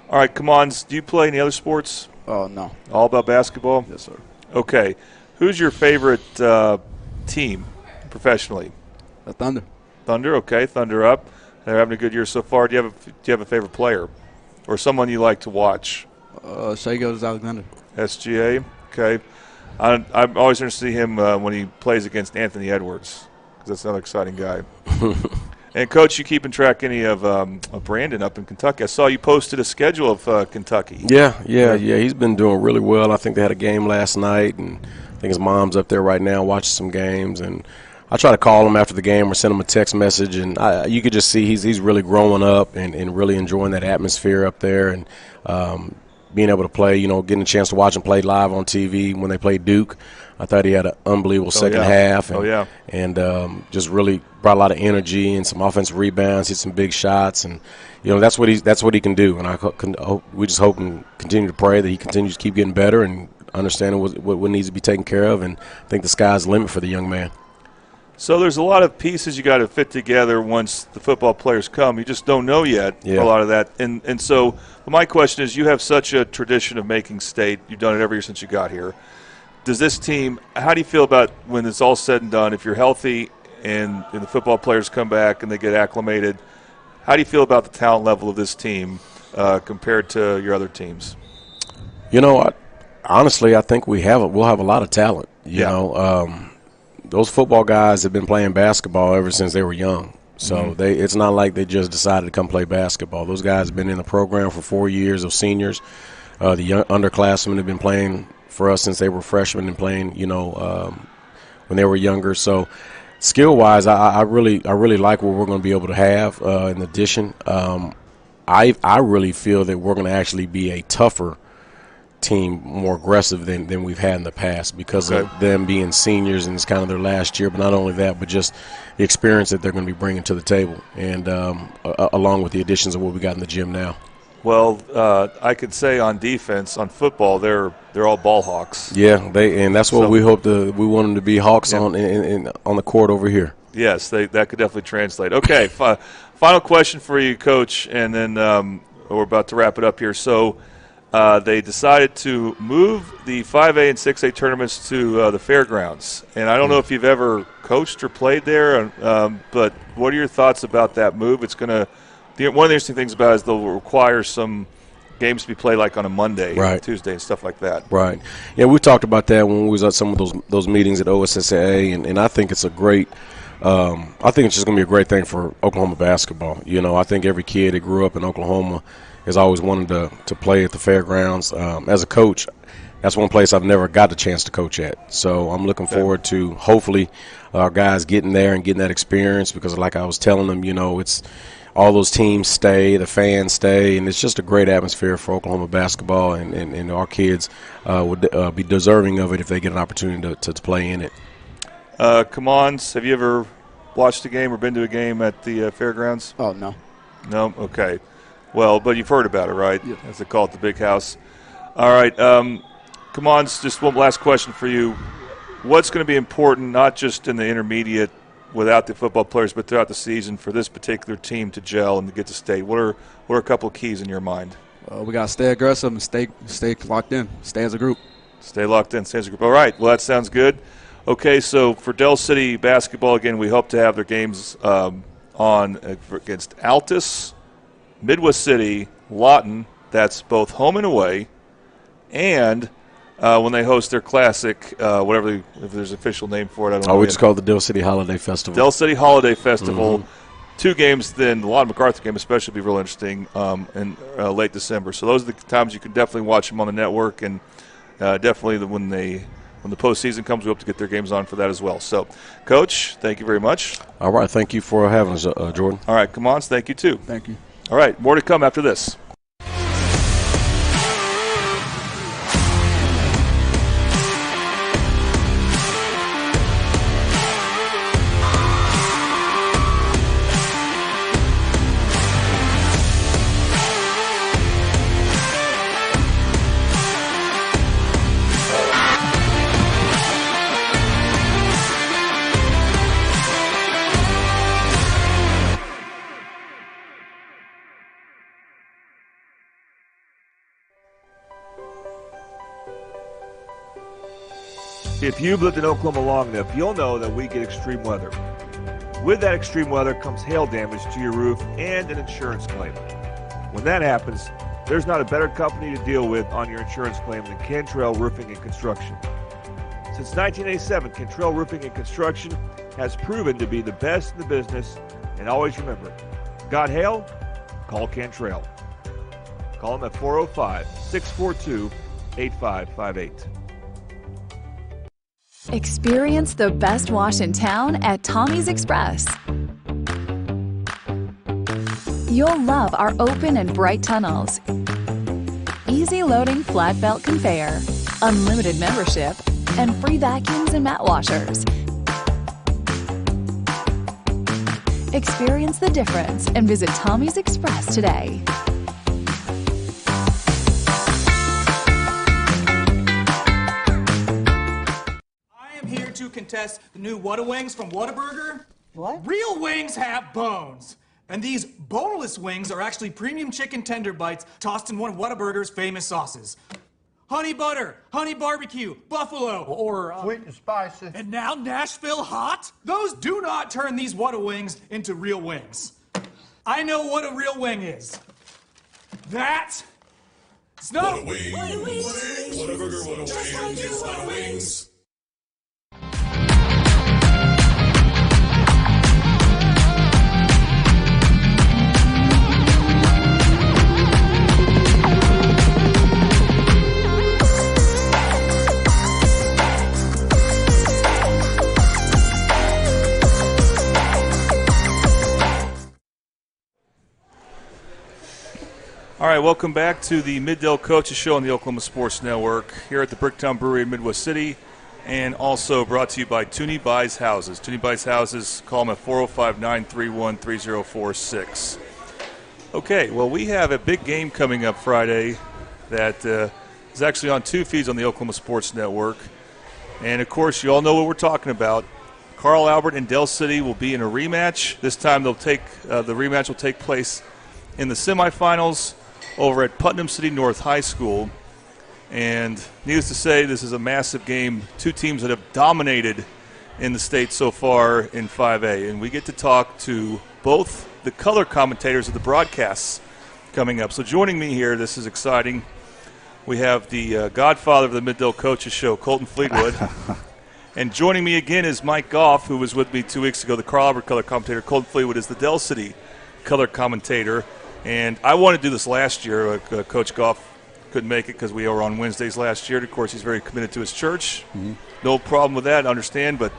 All right, Commons, do you play any other sports? Oh, no. All about basketball? Yes, sir. Okay. Who's your favorite team professionally? The Thunder. Thunder, okay. Thunder up. They're having a good year so far. Do you have a favorite player or someone you like to watch? Shai Gilgeous-Alexander. SGA, okay. I'm always interested to see him when he plays against Anthony Edwards because that's another exciting guy. And, Coach, you keeping track any of Brandon up in Kentucky? I saw you posted a schedule of Kentucky. Yeah. He's been doing really well. I think they had a game last night, and I think his mom's up there right now watching some games. And I try to call him after the game or send him a text message, and you could just see he's really growing up and really enjoying that atmosphere up there, and being able to play, getting a chance to watch him play live on TV when they played Duke. I thought he had an unbelievable second half. And, just really brought a lot of energy and some offensive rebounds, hit some big shots, and that's what he can do. And we just hope and continue to pray that he continues to keep getting better and understanding what needs to be taken care of. And I think the sky's the limit for the young man. So there's a lot of pieces you got to fit together once the football players come. You just don't know yet a lot of that. And so my question is, you have such a tradition of making state. You've done it every year since you got here. Does this team – how do you feel about when it's all said and done, if you're healthy and the football players come back and they get acclimated, how do you feel about the talent level of this team compared to your other teams? Honestly, I think we'll have a lot of talent. You know, those football guys have been playing basketball ever since they were young. So it's not like they just decided to come play basketball. Those guys have been in the program for 4 years of seniors. The young underclassmen have been playing for us since they were freshmen and playing, when they were younger. So skill-wise, I really like what we're going to be able to have in addition. I really feel that we're going to actually be a tougher team, more aggressive than we've had in the past because of them being seniors and it's kind of their last year. But not only that, but just the experience that they're going to be bringing to the table, and along with the additions of what we got in the gym now. Well, I could say on defense, on football, they're all ball hawks. Yeah, and that's what we hope we want them to be, hawks on the court over here. Yes, that could definitely translate. Okay, final question for you, Coach, and then we're about to wrap it up here. So they decided to move the 5A and 6A tournaments to the fairgrounds, and I don't know if you've ever coached or played there, but what are your thoughts about that move? It's going to one of the interesting things about it is they'll require some games to be played like on a Monday, Tuesday, and stuff like that. Right. Yeah, we talked about that when we was at some of those meetings at OSSAA, and I think it's a great I think it's just going to be a great thing for Oklahoma basketball. I think every kid that grew up in Oklahoma has always wanted to play at the fairgrounds. As a coach, that's one place I've never got the chance to coach at. So I'm looking forward to hopefully our guys getting there and getting that experience because like I was telling them, it's all those teams stay, the fans stay, and it's just a great atmosphere for Oklahoma basketball, and our kids would be deserving of it if they get an opportunity to play in it. Kamons, have you ever watched a game or been to a game at the fairgrounds? Oh, no. No? Okay. Well, but you've heard about it, right? Yeah. As they call it, the Big House. All right. Kamons, just one last question for you. What's going to be important, not just in the intermediate without the football players, but throughout the season for this particular team to gel and to get to state? What are a couple of keys in your mind? We got to stay aggressive and stay locked in, stay as a group. Stay locked in, stay as a group. All right. Well, that sounds good. Okay, so for Del City basketball, again, we hope to have their games on against Altus, Midwest City, Lawton. That's both home and away. And when they host their classic, if there's an official name for it, I don't know. We just call it the Del City Holiday Festival. Del City Holiday Festival. 2 games, then the Lawton MacArthur game especially will be real interesting in late December. So those are the times you can definitely watch them on the network, and definitely when the postseason comes, we hope to get their games on for that as well. So, Coach, thank you very much. All right, thank you for having us, Jordan. All right, come on, thank you too. Thank you. All right, more to come after this. If you've lived in Oklahoma long enough, you'll know that we get extreme weather. With that extreme weather comes hail damage to your roof and an insurance claim. When that happens, there's not a better company to deal with on your insurance claim than Cantrell Roofing and Construction. Since 1987, Cantrell Roofing and Construction has proven to be the best in the business, and always remember, got hail? Call Cantrell. Call them at 405-642-8558. Experience the best wash in town at Tommy's Express. You'll love our open and bright tunnels, easy loading flat belt conveyor, unlimited membership, and free vacuums and mat washers. Experience the difference and visit Tommy's Express today. To contest the new Whataburger from Whataburger. What? Real wings have bones. And these boneless wings are actually premium chicken tender bites tossed in one of Whataburger's famous sauces. Honey butter, honey barbecue, buffalo, or sweet and spicy. And now Nashville hot? Those do not turn these Whata-wings into real wings. I know what a real wing is. That it's not Whata-wings. Whataburger, Whata-wings, Whata-wings. All right, welcome back to the Mid-Del Coaches Show on the Oklahoma Sports Network here at the Bricktown Brewery in Midwest City, and also brought to you by Tooney Buys Houses. Tooney Buys Houses, call them at 405-931-3046. Okay, well, we have a big game coming up Friday that is actually on 2 feeds on the Oklahoma Sports Network. And, of course, you all know what we're talking about. Carl Albert and Del City will be in a rematch. This time the rematch will take place in the semifinals over at Putnam City North High School. And needless to say, this is a massive game. 2 teams that have dominated in the state so far in 5A. And we get to talk to both the color commentators of the broadcasts coming up. So joining me here, this is exciting. We have the godfather of the Mid-Del Coaches Show, Colton Fleetwood. And joining me again is Mike Goff, who was with me 2 weeks ago, the Carl Albert color commentator. Colton Fleetwood is the Del City color commentator. And I wanted to do this last year. Coach Goff couldn't make it because we were on Wednesdays last year. Of course, he's very committed to his church. No problem with that, I understand. But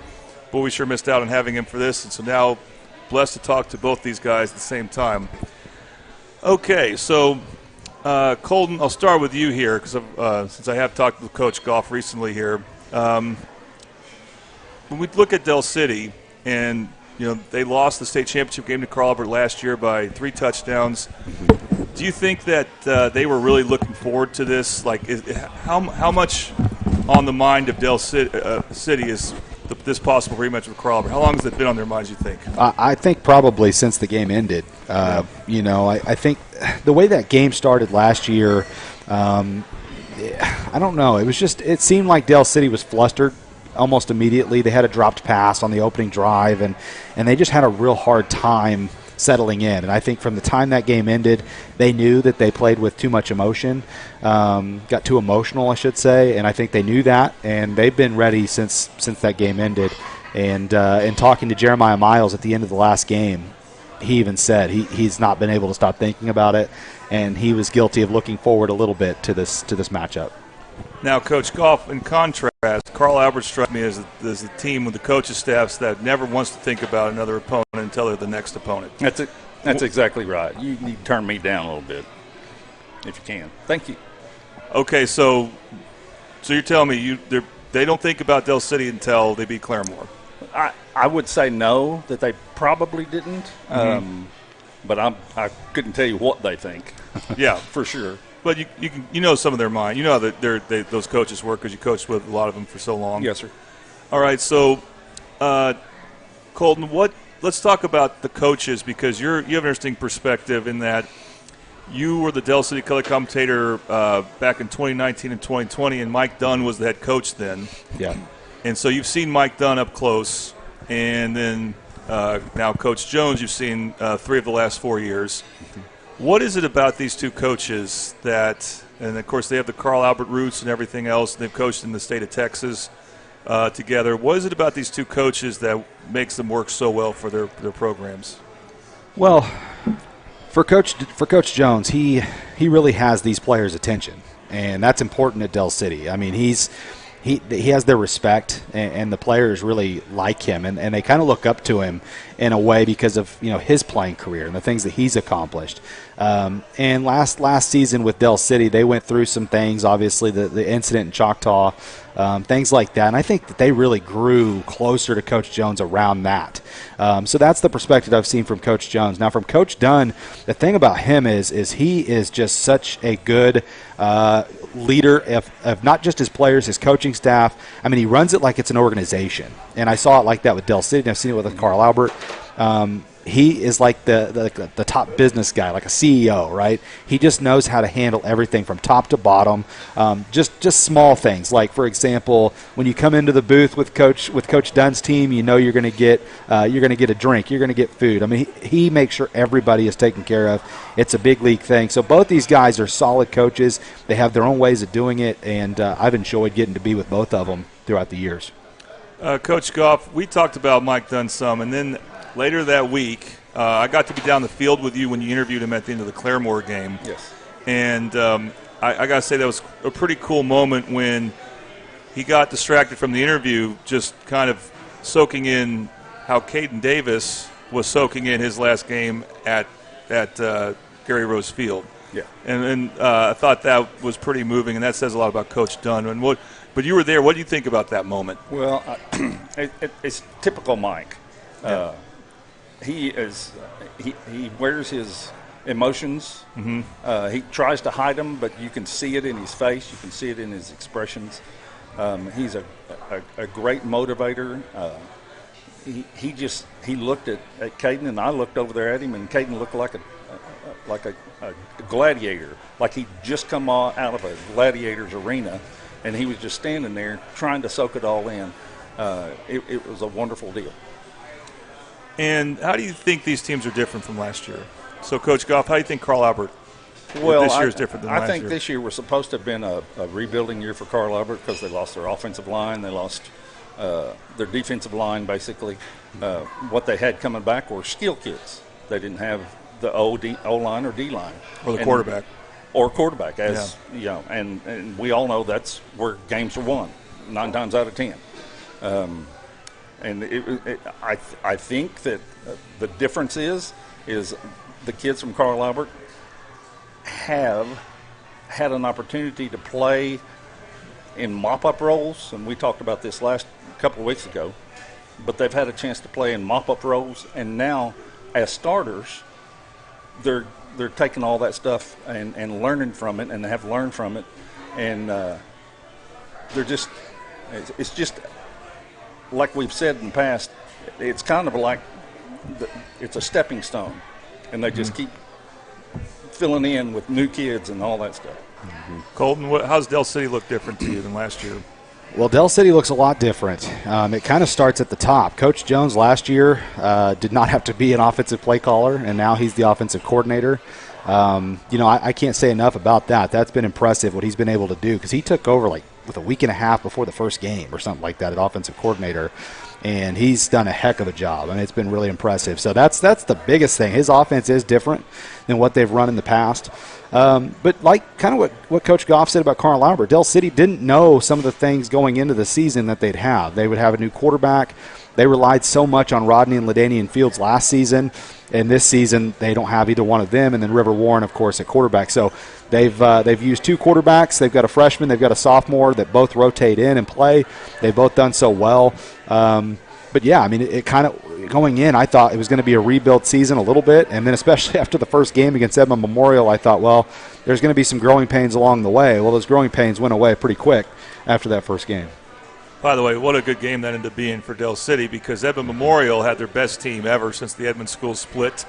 boy, we sure missed out on having him for this. And so now blessed to talk to both these guys at the same time. Okay, so Colton, I'll start with you here because since I have talked with Coach Goff recently here. When we look at Del City, and they lost the state championship game to Carl Albert last year by 3 touchdowns. Do you think that they were really looking forward to this? Like, how much on the mind of Del City is this possible rematch with Carl Albert? How long has it been on their minds, you think? I think probably since the game ended. I think the way that game started last year, I don't know. It seemed like Del City was flustered almost immediately. They had a dropped pass on the opening drive, and they just had a real hard time settling in. And I think from the time that game ended, they knew that they played with too much emotion, got too emotional, I should say, and I think they knew that, and they've been ready since that game ended. And talking to Jeremiah Miles at the end of the last game, he even said he's not been able to stop thinking about it, and he was guilty of looking forward a little bit to this matchup. Now, Coach Goff, in contrast, Carl Albert struck me as a team with the coaches' staffs that never wants to think about another opponent until they're the next opponent. That's exactly right. You need to turn me down a little bit, if you can. Thank you. Okay, so you're telling me they don't think about Del City until they beat Claremore? I would say no, that they probably didn't. But I couldn't tell you what they think. Yeah, for sure. But you know some of their mind. You know that those coaches work because you coached with a lot of them for so long. Yes, sir. All right, so Colton, let's talk about the coaches because you have an interesting perspective in that you were the Del City color commentator back in 2019 and 2020, and Mike Dunn was the head coach then. Yeah. And so you've seen Mike Dunn up close, and then now Coach Jones you've seen 3 of the last 4 years. What is it about these two coaches that, and of course they have the Carl Albert roots and everything else, and they've coached in the state of Texas together. What is it about these two coaches that makes them work so well for their programs? Well, for Coach Jones, he really has these players' attention, and that's important at Del City. I mean, he has their respect, and the players really like him, and they kind of look up to him in a way because of his playing career and the things that he's accomplished. And last season with Del City, they went through some things. Obviously, the incident in Choctaw, things like that. And I think that they really grew closer to Coach Jones around that. So that's the perspective I've seen from Coach Jones. Now, from Coach Dunn, the thing about him is he is just such a good leader of not just his players, his coaching staff. I mean, he runs it like it's an organization. And I saw it like that with Del City, and I've seen it with Carl Albert. He is like the top business guy, like a CEO, right? He just knows how to handle everything from top to bottom. Just small things, like for example, when you come into the booth with Coach Dunn's team, you're going to get a drink, you're going to get food. I mean, he makes sure everybody is taken care of. It's a big league thing. So both these guys are solid coaches. They have their own ways of doing it, and I've enjoyed getting to be with both of them throughout the years. Coach Goff, we talked about Mike Dunn some, and then later that week, I got to be down the field with you when you interviewed him at the end of the Claremore game. Yes. And I got to say that was a pretty cool moment when he got distracted from the interview, just kind of soaking in how Caden Davis was soaking in his last game at Gary Rose Field. Yeah. And I thought that was pretty moving, and that says a lot about Coach Dunn. But you were there. What do you think about that moment? Well, it's typical Mike. Yeah. He wears his emotions. Mm-hmm. He tries to hide them, but you can see it in his face. You can see it in his expressions. He's a great motivator. He looked at Caden, and I looked over there at him, and Caden looked like a gladiator, like he'd just come out of a gladiator's arena, and he was just standing there trying to soak it all in. It was a wonderful deal. And how do you think these teams are different from last year? So, Coach Goff, how do you think Carl Albert this year is different than last year? I think this year was supposed to have been a rebuilding year for Carl Albert because they lost their offensive line. They lost their defensive line, basically. What they had coming back were skill kids. They didn't have the O-line or D-line. Or the quarterback. Or quarterback, and we all know that's where games are won, 9 times out of 10. And I think that the difference is the kids from Carl Albert have had an opportunity to play in mop-up roles, and we talked about this last couple of weeks ago, but they've had a chance to play in mop-up roles, and now as starters, they're taking all that stuff and learning from it, and they have learned from it, and it's just like we've said in the past, it's kind of like it's a stepping stone, and they just keep filling in with new kids and all that stuff. Colton, how's Del City look different to you than last year? Well, Del City looks a lot different. It kind of starts at the top. Coach Jones last year did not have to be an offensive play caller, and now he's the offensive coordinator. I can't say enough about that. That's been impressive what he's been able to do, because he took over with a week and a half before the first game or something like that at offensive coordinator, and he's done a heck of a job. I mean, it's been really impressive. So that's the biggest thing. His offense is different than what they've run in the past. But like kind of what Coach Goff said about Carl Albert, Del City didn't know some of the things going into the season that they'd have. They would have a new quarterback. They relied so much on Rodney and LaDainian Fields last season, and this season they don't have either one of them, and then River Warren, of course, at quarterback. So they've used two quarterbacks. They've got a freshman. They've got a sophomore that both rotate in and play. They've both done so well. But, yeah, I mean, it kind of going in, I thought it was going to be a rebuild season a little bit, and then especially after the first game against Edmond Memorial, I thought, well, there's going to be some growing pains along the way. Well, those growing pains went away pretty quick after that first game. By the way, what a good game that ended up being for Del City, because Edmond Memorial had their best team ever since the Edmond school split,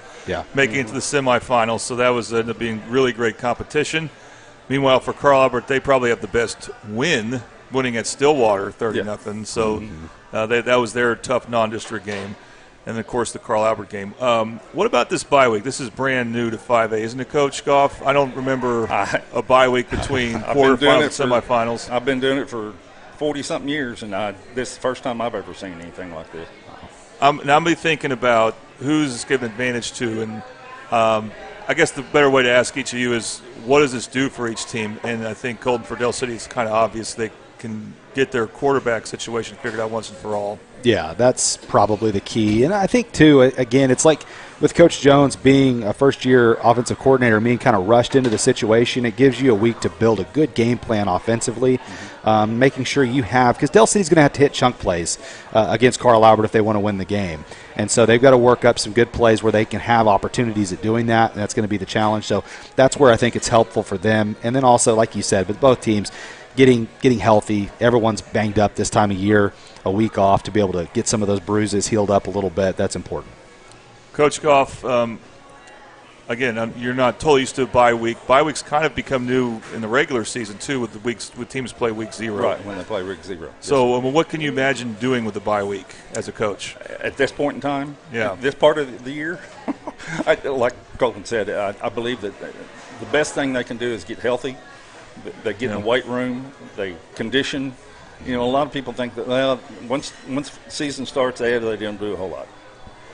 making it to the semifinals. So that was ended up being really great competition. Meanwhile, for Carl Albert, they probably have the best winning at Stillwater 30-0. So that was their tough non-district game. And, of course, the Carl Albert game. What about this bye week? This is brand new to 5A, isn't it, Coach Goff? I don't remember a bye week between quarterfinals and semifinals. I've been doing it for 40-something years, and this is the first time I've ever seen anything like this. Now I'm thinking about who's given advantage to, and I guess the better way to ask each of you is, what does this do for each team? And I think Colton, for Del City, it's kind of obvious they can get their quarterback situation figured out once and for all. Yeah, that's probably the key. And I think, too, again, it's like with Coach Jones being a first-year offensive coordinator and being kind of rushed into the situation, it gives you a week to build a good game plan offensively, making sure you have – because Del City's going to hit chunk plays against Carl Albert if they want to win the game. And so they've got to work up some good plays where they can have opportunities at doing that, and that's going to be the challenge. So that's where I think it's helpful for them. And then also, like you said, with both teams – getting healthy. Everyone's banged up this time of year, a week off to be able to get some of those bruises healed up a little bit. That's important. Coach Goff, again, you're not totally used to a bye week. Bye weeks kind of become new in the regular season, too, with teams play week 0. Right, when they play week 0. So what can you imagine doing with the bye week as a coach? At this point in time? Yeah. This part of the year? Like Colton said, I believe that the best thing they can do is get healthy. They get in the weight room. They condition. A lot of people think that, well, once season starts, they don't do a whole lot.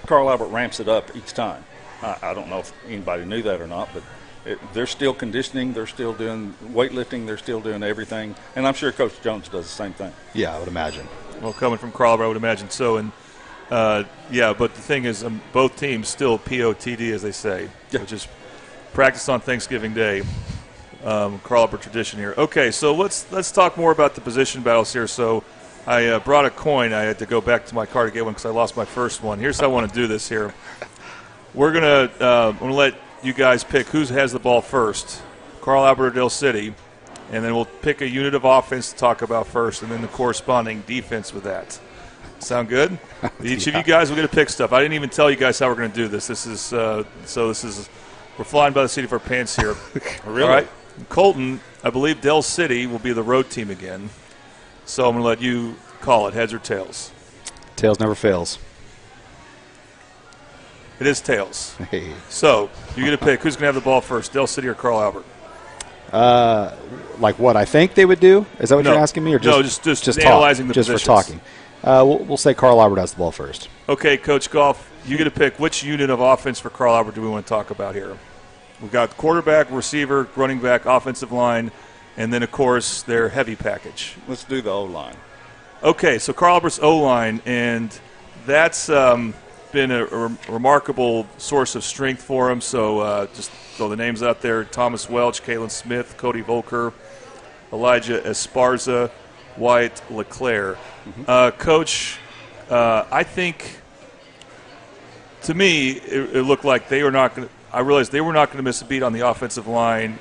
Carl Albert ramps it up each time. I don't know if anybody knew that or not, but they're still conditioning. They're still doing weightlifting. They're still doing everything. And I'm sure Coach Jones does the same thing. Yeah, I would imagine. Well, coming from Carl Albert, I would imagine so. And, but the thing is, both teams still POTD, as they say, which is practice on Thanksgiving Day. Carl Albert tradition here. Okay, so let's talk more about the position battles here. So I brought a coin. I had to go back to my car to get one because I lost my first one. Here's how I want to do this here. We're I'm gonna let you guys pick who has the ball first, Carl Albert or Del City, and then we'll pick a unit of offense to talk about first, and then the corresponding defense with that. Sound good? Each of you guys will get to pick stuff. I didn't even tell you guys how we're going to do this. This is we're flying by the seat of our pants here. Really? All right. Colton, I believe Del City will be the road team again. So I'm going to let you call it, heads or tails. Tails never fails. It is tails. Hey. So you get to pick who's going to have the ball first, Del City or Carl Albert. Like what I think they would do? Is that what you're asking me? Or just analyzing the just positions. For talking. We'll say Carl Albert has the ball first. Okay, Coach Goff, you get to pick which unit of offense for Carl Albert do we want to talk about here. We've got quarterback, receiver, running back, offensive line, and then, of course, their heavy package. Let's do the O-line. Okay, so Carl Albert's O-line, and that's been a remarkable source of strength for him. So just throw the names out there: Thomas Welch, Kalen Smith, Cody Volker, Elijah Esparza, Wyatt LeClaire. Coach, I think, to me, it looked like they were not going to – I realized they were not going to miss a beat on the offensive line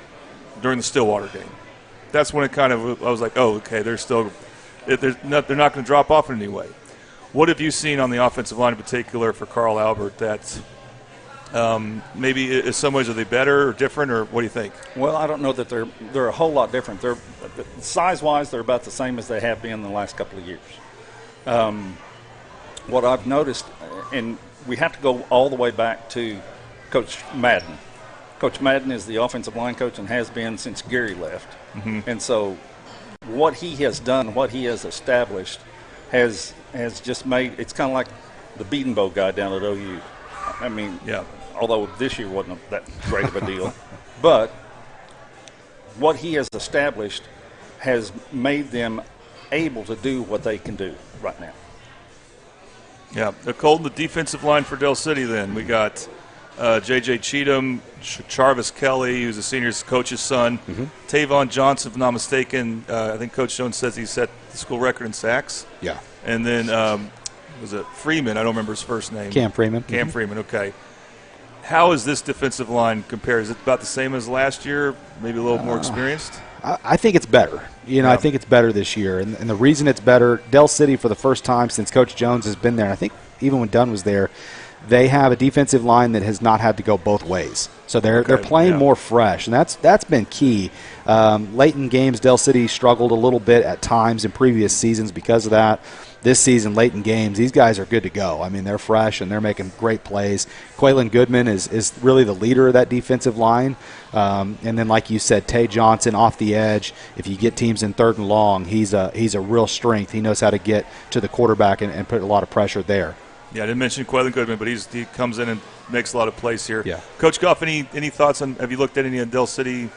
during the Stillwater game. That's when it kind of – I was like, oh, okay, they're still – they're not going to drop off in any way. What have you seen on the offensive line in particular for Carl Albert that maybe in some ways are they better or different, or what do you think? Well, I don't know that they're a whole lot different. They're size-wise, they're about the same as they have been in the last couple of years. What I've noticed, and we have to go all the way back to Coach Madden. Coach Madden is the offensive line coach and has been since Gary left. And so what he has done, what he has established, has just made – it's kind of like the Beaton Bowl guy down at OU. I mean, although this year wasn't that great of a deal. But what he has established has made them able to do what they can do right now. Yeah. Colton, the defensive line for Del City then. We got J.J. Cheatham, Charvis Kelly, who's a senior coach's son. Tavon Johnson, if I'm not mistaken. I think Coach Jones says he set the school record in sacks. Yeah. And then was it Freeman? I don't remember his first name. Cam Freeman. Cam Freeman, okay. How is this defensive line compared? Is it about the same as last year, maybe a little more experienced? I think it's better. I think it's better this year. And the reason it's better, Del City, for the first time since Coach Jones has been there, I think even when Dunn was there, they have a defensive line that has not had to go both ways. So they're playing more fresh, and that's been key. Late in games, Del City struggled a little bit at times in previous seasons because of that. This season, late in games, these guys are good to go. I mean, they're fresh, and they're making great plays. Quaylen Goodman is really the leader of that defensive line. And then, like you said, Tay Johnson off the edge. If you get teams in 3rd and long, he's a real strength. He knows how to get to the quarterback and put a lot of pressure there. Yeah, I didn't mention Quaylen Goodman, but he comes in and makes a lot of plays here. Yeah. Coach Goff, any thoughts on – have you looked at any of Del City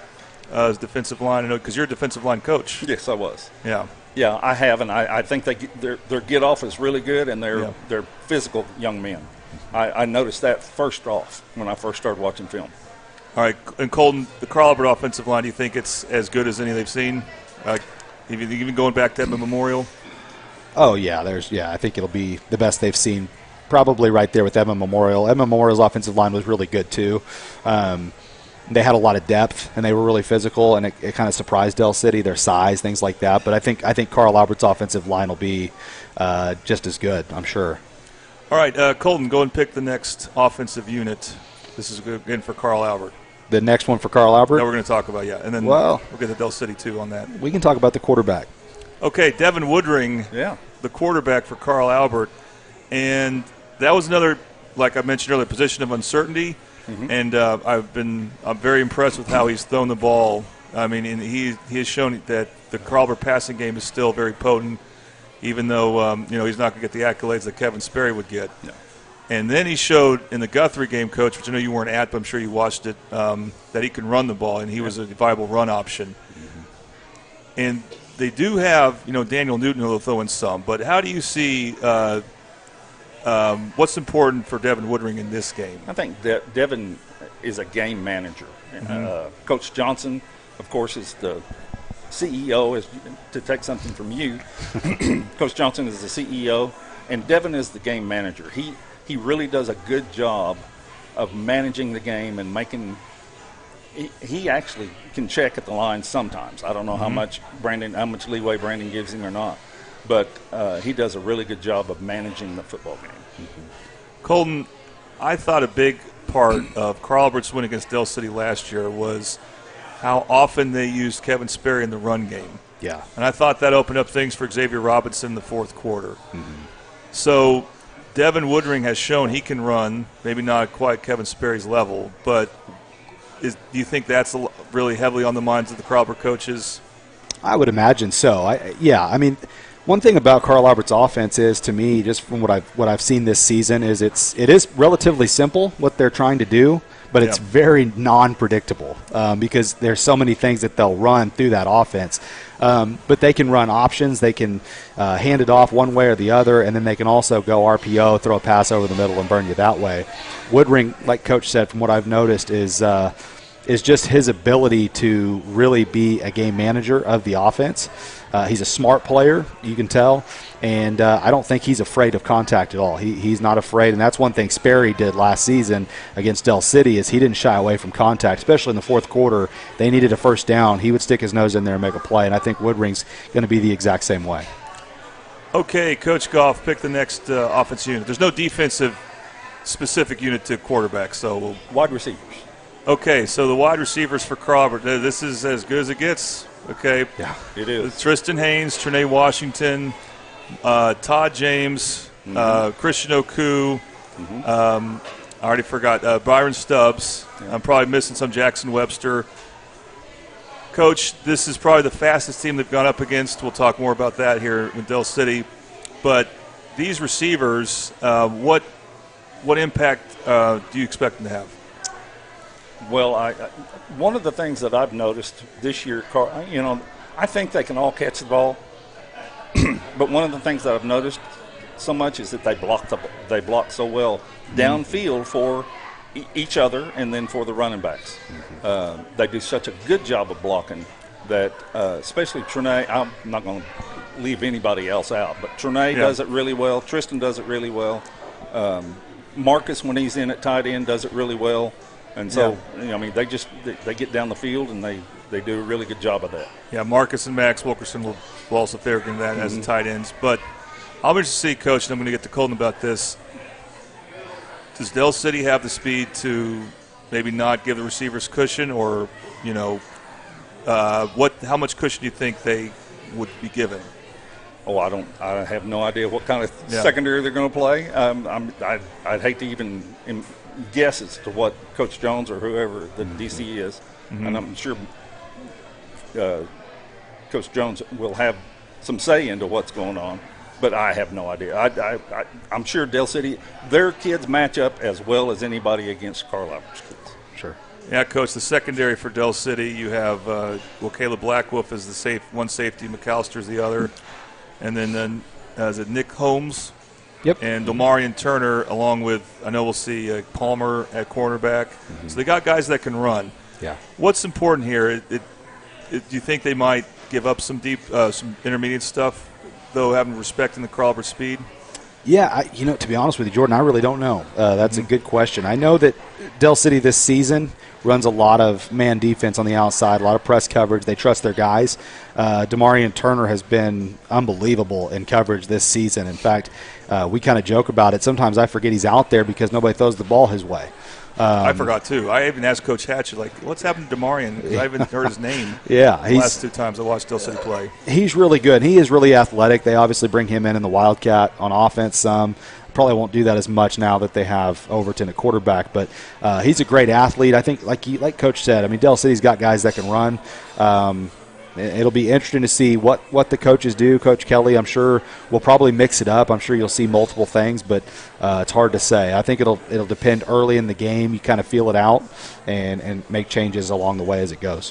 defensive line? I know because you're a defensive line coach. Yes, I was. Yeah. Yeah, I have, and I think their get off is really good, and they're physical young men. I noticed that first off when I first started watching film. All right, and Colton, the Carl Albert offensive line, do you think it's as good as any they've seen? Even going back to Edmond Memorial? Oh, yeah. I think it'll be the best they've seen, probably right there with Edmond Memorial. Edmond Memorial's offensive line was really good, too. They had a lot of depth, and they were really physical, and it kind of surprised Del City, their size, things like that. But I think Carl Albert's offensive line will be just as good, I'm sure. All right, Colton, go and pick the next offensive unit. This is again for Carl Albert. The next one for Carl Albert? That we're going to talk about, and then we'll get to Del City, too, on that. We can talk about the quarterback. Okay, Devin Woodring, the quarterback for Carl Albert. And that was another, like I mentioned earlier, position of uncertainty. And I'm very impressed with how he's thrown the ball. I mean, and he has shown that the Carl Albert passing game is still very potent, even though he's not going to get the accolades that Kevin Sperry would get. No. And then he showed in the Guthrie game, Coach, which I know you weren't at, but I'm sure you watched it, that he can run the ball, and he was a viable run option. And they do have, Daniel Newton who will throw in some, but how do you see what's important for Devin Woodring in this game? I think Devin is a game manager. Coach Johnson, of course, is the CEO, to take something from you. Coach Johnson is the CEO, and Devin is the game manager. He really does a good job of managing the game and making – he actually can check at the line sometimes. I don't know how much leeway Brandon gives him or not. But he does a really good job of managing the football game. Colton, I thought a big part of Carl Albert's win against Del City last year was how often they used Kevin Sperry in the run game. Yeah. And I thought that opened up things for Xavier Robinson in the 4th quarter. So Devin Woodring has shown he can run, maybe not quite Kevin Sperry's level, but do you think that's really heavily on the minds of the Carl Albert coaches? I would imagine so. I mean, one thing about Carl Albert's offense is, to me, just from what I've seen this season, is it is relatively simple what they're trying to do, but it's very non-predictable because there's so many things that they'll run through that offense. But they can run options. They can hand it off one way or the other, and then they can also go RPO, throw a pass over the middle, and burn you that way. Woodring, like Coach said, from what I've noticed, is just his ability to really be a game manager of the offense. He's a smart player, you can tell, and I don't think he's afraid of contact at all. He's not afraid, and that's one thing Sperry did last season against Del City is he didn't shy away from contact, especially in the fourth quarter. They needed a first down. He would stick his nose in there and make a play, and I think Woodring's going to be the exact same way. Okay, Coach Goff, pick the next offense unit. There's no defensive specific unit to quarterback, so wide receivers. Okay, so the wide receivers for Carl Albert, this is as good as it gets. Okay. Yeah, it is. Tristan Haynes, Trinae Washington, Todd James, Christian Oku. I already forgot Byron Stubbs. Yeah. I'm probably missing some Jackson Webster. Coach, this is probably the fastest team they've gone up against. We'll talk more about that here in Del City. But these receivers, what impact do you expect them to have? Well, one of the things that I've noticed this year, I think they can all catch the ball. But one of the things that I've noticed so much is that they block so well downfield for each other and then for the running backs. They do such a good job of blocking that, especially Trinae. I'm not going to leave anybody else out, but Trinae does it really well. Tristan does it really well. Marcus, when he's in at tight end, does it really well. And so, they get down the field and they do a really good job of that. Yeah, Marcus and Max Wilkerson will also figure in that as the tight ends. But I'll be interested to see, Coach, and I'm going to get to Colton about this. Does Del City have the speed to maybe not give the receivers cushion, or, how much cushion do you think they would be given? Oh, I have no idea what kind of secondary they're going to play. I'd hate to even guess as to what Coach Jones or whoever the DC is, and I'm sure Coach Jones will have some say into what's going on, but I have no idea. I'm sure Del City, their kids match up as well as anybody against Carl Albert's kids. Sure. Yeah, Coach, the secondary for Del City, you have Caleb Blackwolf is the one safety, McAllister's the other, and then is it Nick Holmes? Yep. And Domarian Turner, along with, I know we'll see Palmer at cornerback. So they got guys that can run. Yeah. What's important here? Do you think they might give up some some intermediate stuff, though, having respect in the Carl Albert speed? Yeah, to be honest with you, Jordan, I really don't know. That's a good question. I know that Del City this season runs a lot of man defense on the outside, a lot of press coverage. They trust their guys. Domarian Turner has been unbelievable in coverage this season. In fact, we kind of joke about it. Sometimes I forget he's out there because nobody throws the ball his way. I forgot, too. I even asked Coach Hatchett, what's happened to Domarian? Because I haven't heard his name the last 2 times I watched Del City play. He's really good. He is really athletic. They obviously bring him in the Wildcat on offense some. Probably won't do that as much now that they have Overton at quarterback, but he's a great athlete. I think, like Coach said, Del City's got guys that can run. It'll be interesting to see what the coaches do. Coach Kelly, I'm sure, will probably mix it up. I'm sure you'll see multiple things, but it's hard to say. I think it'll depend early in the game. You kind of feel it out and make changes along the way as it goes.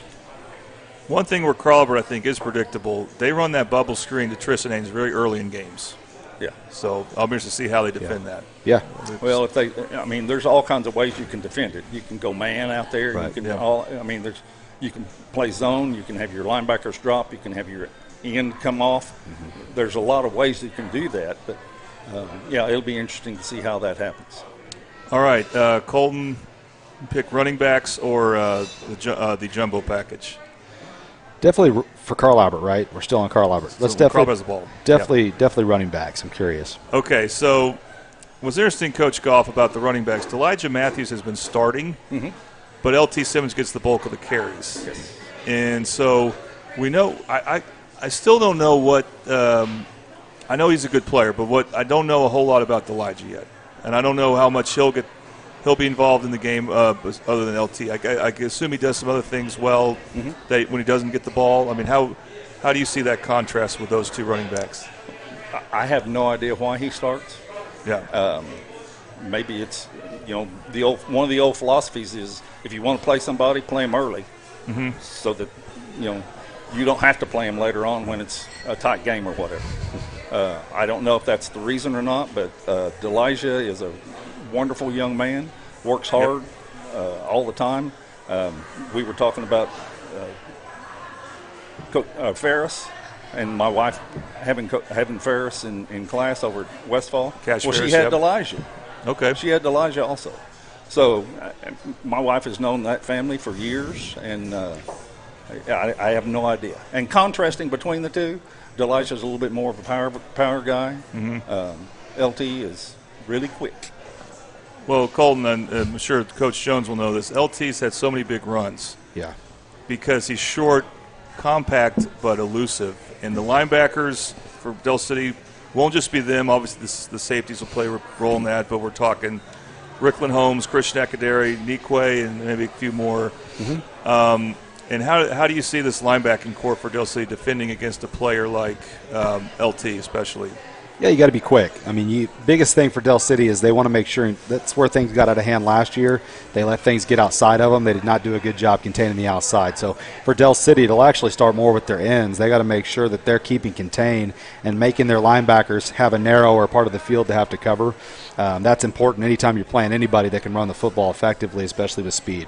One thing where Carl Albert, I think, is predictable, they run that bubble screen to Tristan Haynes very early in games. Yeah. So I'll be interested to see how they defend that. Yeah. Well, there's all kinds of ways you can defend it. You can go man out there. Right. You can you can play zone. You can have your linebackers drop. You can have your end come off. There's a lot of ways you can do that. But, it'll be interesting to see how that happens. All right. Colton, pick running backs or the jumbo package? Definitely for Carl Albert, right? We're still on Carl Albert. Let's definitely running backs. I'm curious. Okay, so what's interesting, Coach Goff, about the running backs, Elijah Matthews has been starting, but LT Simmons gets the bulk of the carries. Yes. And so we know I still don't know what I know he's a good player, but I don't know a whole lot about Elijah yet. And I don't know how much he'll be involved in the game other than LT. I assume he does some other things well when he doesn't get the ball. How do you see that contrast with those two running backs? I have no idea why he starts. Yeah. Maybe it's one of the old philosophies is if you want to play somebody, play them early, so that you don't have to play him later on when it's a tight game or whatever. I don't know if that's the reason or not, but Delijah is a wonderful young man, works hard all the time. We were talking about Ferris and my wife having Ferris in class over at Westfall. Cash well, Ferris, she had yep. Delijah. Okay. She had Delijah also. So my wife has known that family for years, and I have no idea. And contrasting between the two, Delijah's a little bit more of a power guy. Mm-hmm. LT is really quick. Well, Colton, I'm sure Coach Jones will know this. LT's had so many big runs. Yeah. Because he's short, compact, but elusive. And the linebackers for Del City won't just be them. Obviously, the safeties will play a role in that, but we're talking Rickland Holmes, Christian Akadari, Nikwe, and maybe a few more. Mm-hmm. And how do you see this linebacking core for Del City defending against a player like LT especially? Yeah, you got to be quick. I mean, biggest thing for Del City is they want to make sure that's where things got out of hand last year. They let things get outside of them. They did not do a good job containing the outside. So for Del City, it'll actually start more with their ends. They got to make sure that they're keeping contained and making their linebackers have a narrower part of the field to have to cover. That's important anytime you're playing anybody that can run the football effectively, especially with speed.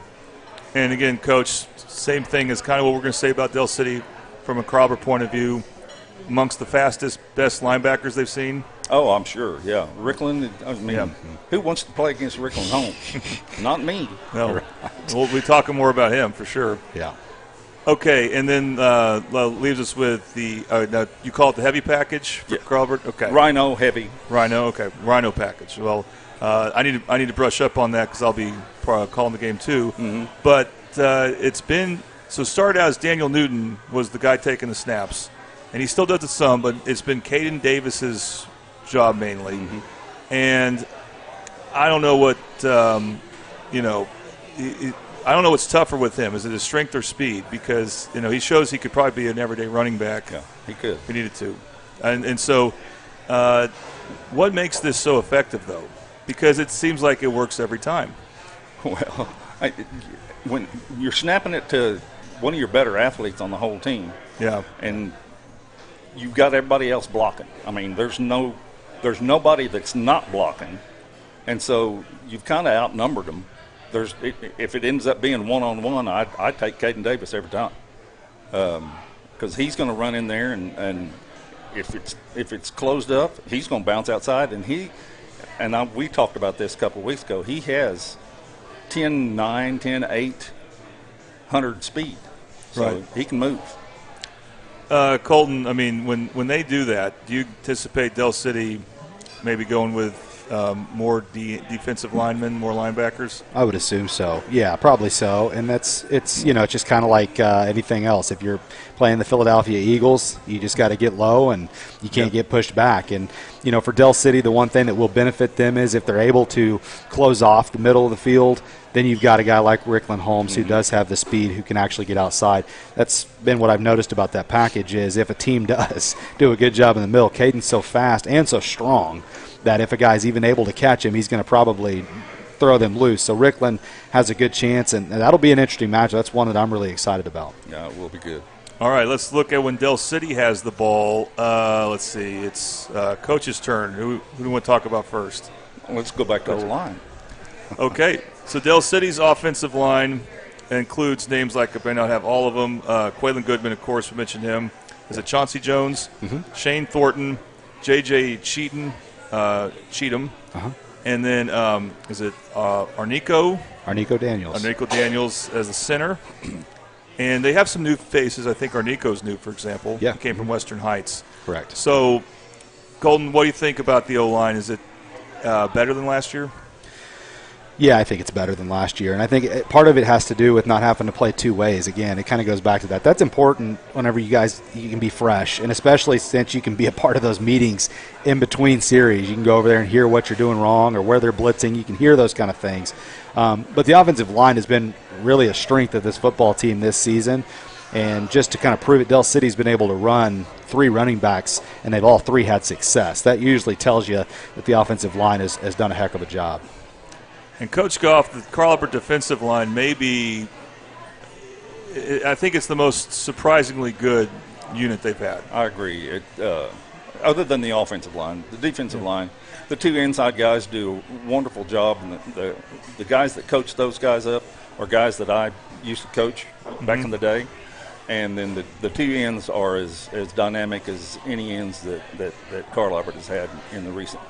And again, Coach, same thing is kind of what we're going to say about Del City from a Crowber point of view. Amongst the fastest, best linebackers they've seen? Oh, I'm sure, yeah. Rickland, I mean, who wants to play against Rickland Holmes? Not me. No. We'll be talking more about him for sure. Yeah. Okay, and then leaves us with the now you call it the heavy package for Crowbert? Okay. Rhino heavy. Rhino, okay. Rhino package. Well, I need to brush up on that because I'll be calling the game too. Mm-hmm. But it's been – so started out as Daniel Newton was the guy taking the snaps. And he still does it some, but it's been Caden Davis's job mainly. Mm-hmm. And I don't know what, I don't know what's tougher with him. Is it his strength or speed? Because, he shows he could probably be an everyday running back. Yeah, he could. If he needed to. And so what makes this so effective, though? Because it seems like it works every time. Well, when you're snapping it to one of your better athletes on the whole team. Yeah. And you've got everybody else blocking. I mean, there's nobody that's not blocking, and so you've kind of outnumbered them. If it ends up being one-on-one, I take Caden Davis every time because he's going to run in there, and if it's closed up, he's going to bounce outside, and we talked about this a couple of weeks ago. He has 10.9, 10.8, 100 speed, so right. He can move. Colton, I mean, when they do that, do you anticipate Del City maybe going with more defensive linemen, more linebackers? I would assume so. Yeah, probably so. And it's just kind of like anything else. If you're playing the Philadelphia Eagles, you just got to get low and you can't get pushed back. And, for Del City, the one thing that will benefit them is if they're able to close off the middle of the field, then you've got a guy like Rickland Holmes who does have the speed, who can actually get outside. That's been what I've noticed about that package is if a team does do a good job in the middle, Caden's so fast and so strong that if a guy's even able to catch him, he's going to probably throw them loose. So Rickland has a good chance, and that'll be an interesting match. That's one that I'm really excited about. Yeah, it will be good. All right, let's look at when Del City has the ball. Let's see. It's Coach's turn. Who do we want to talk about first? Let's go back to the line. Okay, so Del City's offensive line includes names like, I may not have all of them, Quaylen Goodman, of course, we mentioned him. Is it Chauncey Jones, Shane Thornton, J.J. Cheatham, and then is it Arnico? Arnico Daniels. Arnico Daniels as the center. And they have some new faces. I think Arnico's new, for example. Yeah. He came from Western Heights. Correct. So, Golden, what do you think about the O-line? Is it better than last year? Yeah, I think it's better than last year. And I think part of it has to do with not having to play two ways. Again, it kind of goes back to that. That's important whenever you can be fresh, and especially since you can be a part of those meetings in between series. You can go over there and hear what you're doing wrong or where they're blitzing. You can hear those kind of things. But the offensive line has been really a strength of this football team this season. And just to kind of prove it, Del City's been able to run 3 running backs, and they've all 3 had success. That usually tells you that the offensive line has done a heck of a job. And Coach Goff, the Carl Albert defensive line may be I think it's the most surprisingly good unit they've had. I agree. Other than the offensive line, the defensive line, the two inside guys do a wonderful job, and the guys that coach those guys up are guys that I used to coach back in the day. And then the two ends are as dynamic as any ends that Carl Albert has had in the recent.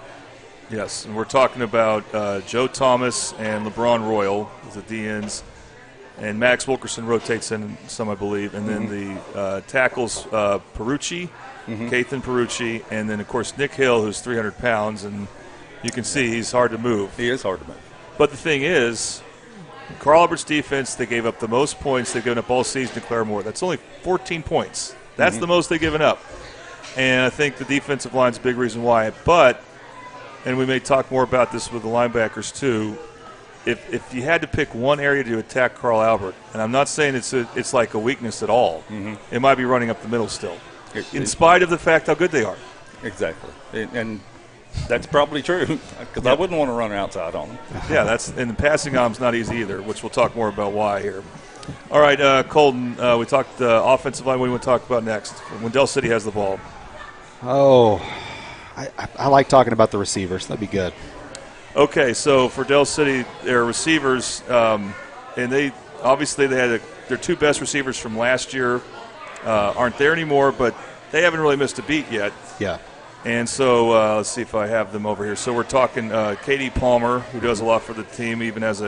Yes, and we're talking about Joe Thomas and LeBron Royal as the D ends, and Max Wilkerson rotates in some, I believe, and then the tackles Perucci, Kathan Perucci, and then, of course, Nick Hill, who's 300 pounds, and you can see he's hard to move. He is hard to move. But the thing is, Carl Albert's defense, they gave up the most points they've given up all season to Claremore. That's only 14 points. That's the most they've given up. And I think the defensive line's a big reason why. But, and we may talk more about this with the linebackers too, if you had to pick one area to attack Carl Albert, and I'm not saying it's like a weakness at all, it might be running up the middle still, in spite of the fact how good they are. Exactly. And that's probably true, because I wouldn't want to run outside on them. Yeah, and the passing on them's not easy either, which we'll talk more about why here. All right, Colton, we talked offensive line. What do you want to talk about next when Del City has the ball? Oh, I like talking about the receivers. That'd be good. Okay, so for Del City, their receivers, and they had their two best receivers from last year aren't there anymore, but they haven't really missed a beat yet. Yeah. And so let's see if I have them over here. So we're talking K.D. Palmer, who does a lot for the team, even as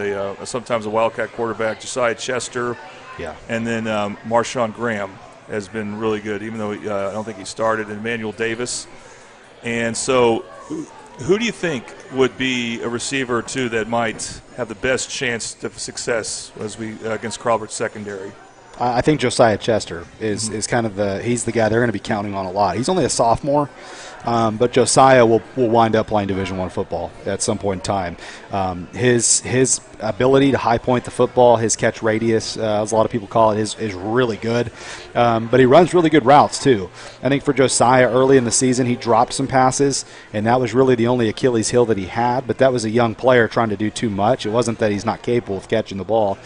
sometimes a Wildcat quarterback. Josiah Chester. Yeah. And then Marshawn Graham has been really good, even though I don't think he started. And Emmanuel Davis. And so who do you think would be a receiver or two that might have the best chance of success as against Carl Albert's secondary? I think Josiah Chester is kind of he's the guy they're going to be counting on a lot. He's only a sophomore, but Josiah will wind up playing Division I football at some point in time. His ability to high point the football, his catch radius, as a lot of people call it, is really good. But he runs really good routes too. I think for Josiah early in the season he dropped some passes, and that was really the only Achilles heel that he had. But that was a young player trying to do too much. It wasn't that he's not capable of catching the ball.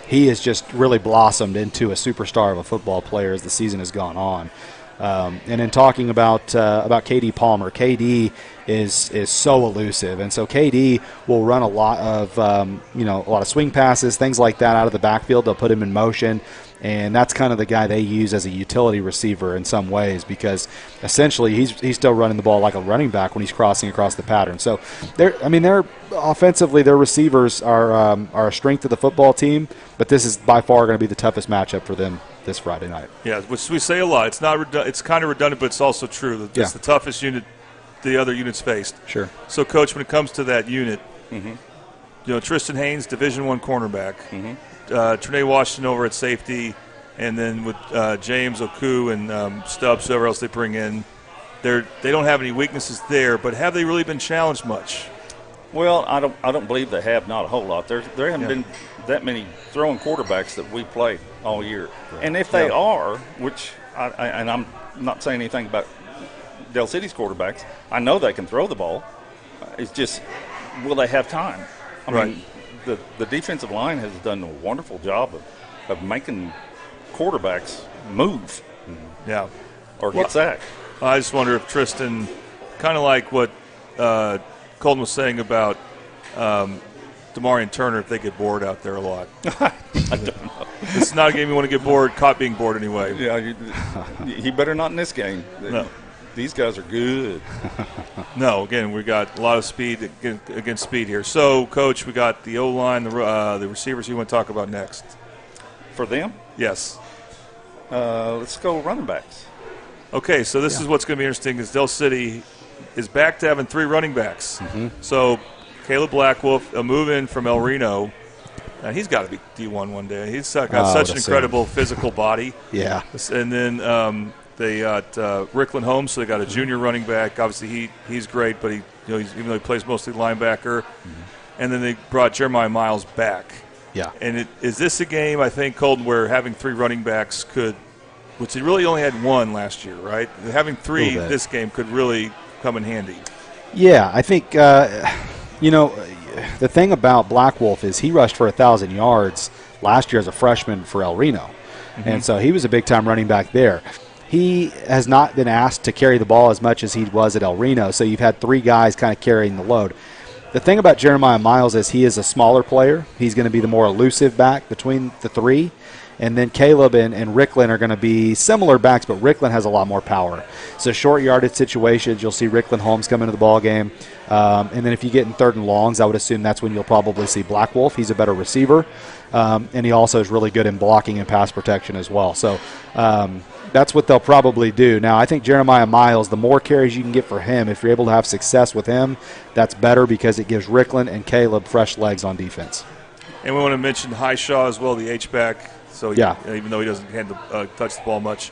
He has just really blossomed into a superstar of a football player as the season has gone on. And in talking about K.D. Palmer, K.D. is so elusive, and so K.D. will run a lot of swing passes, things like that out of the backfield. They'll put him in motion, and that's kind of the guy they use as a utility receiver in some ways, because essentially he's still running the ball like a running back when he's crossing across the pattern. So they're offensively, their receivers are a strength of the football team, but this is by far going to be the toughest matchup for them this Friday night. Yeah, which we say a lot. It's not it's kind of redundant, but it's also true. It's the toughest unit the other units faced. Sure. So, Coach, when it comes to that unit, Tristan Haynes, Division I cornerback, Trinae Washington over at safety, and then with James Oku and Stubbs, whoever else they bring in, they don't have any weaknesses there. But have they really been challenged much? Well, I don't believe they have. Not a whole lot. There haven't been that many throwing quarterbacks that we've played all year. Right. And if they are, which I'm not saying anything about Del City's quarterbacks, I know they can throw the ball. It's just, will they have time? I mean, the defensive line has done a wonderful job of making quarterbacks move. Yeah. Or get sacked. I just wonder if Tristan, kind of like what Colton was saying about Demarion Turner, if they get bored out there a lot. I don't know. This is not a game you want to get bored, caught being bored anyway. Yeah, he better not in this game. No. These guys are good. No, again, we got a lot of speed against speed here. So, Coach, we got the O-line, the receivers you want to talk about next. For them? Yes. Let's go running backs. Okay, so this is what's going to be interesting is Del City is back to having 3 running backs. So, Caleb Blackwolf, a move in from El Reno. He's got to be D1 one day. He's got such an incredible physical body. Yeah. And then they got Ricklin Holmes, so they got a junior running back. Obviously, he's great, but even though he plays mostly linebacker. And then they brought Jeremiah Miles back. Yeah. And is this a game, I think, Colton, where having 3 running backs could, which he really only had 1 last year, right? Having 3 this game could really come in handy. Yeah, I think, the thing about Blackwolf is he rushed for 1,000 yards last year as a freshman for El Reno. And so he was a big-time running back there. He has not been asked to carry the ball as much as he was at El Reno, so you've had 3 guys kind of carrying the load. The thing about Jeremiah Miles is he is a smaller player. He's going to be the more elusive back between the 3. And then Caleb and Ricklin are going to be similar backs, but Ricklin has a lot more power. So short yardage situations, you'll see Ricklin Holmes come into the ball game. And then if you get in 3rd and longs, I would assume that's when you'll probably see Black Wolf. He's a better receiver. And he also is really good in blocking and pass protection as well. So that's what they'll probably do. Now, I think Jeremiah Miles, the more carries you can get for him, if you're able to have success with him, that's better because it gives Ricklin and Caleb fresh legs on defense. And we want to mention Highshaw as well, the H-back. So even though he doesn't touch the ball much.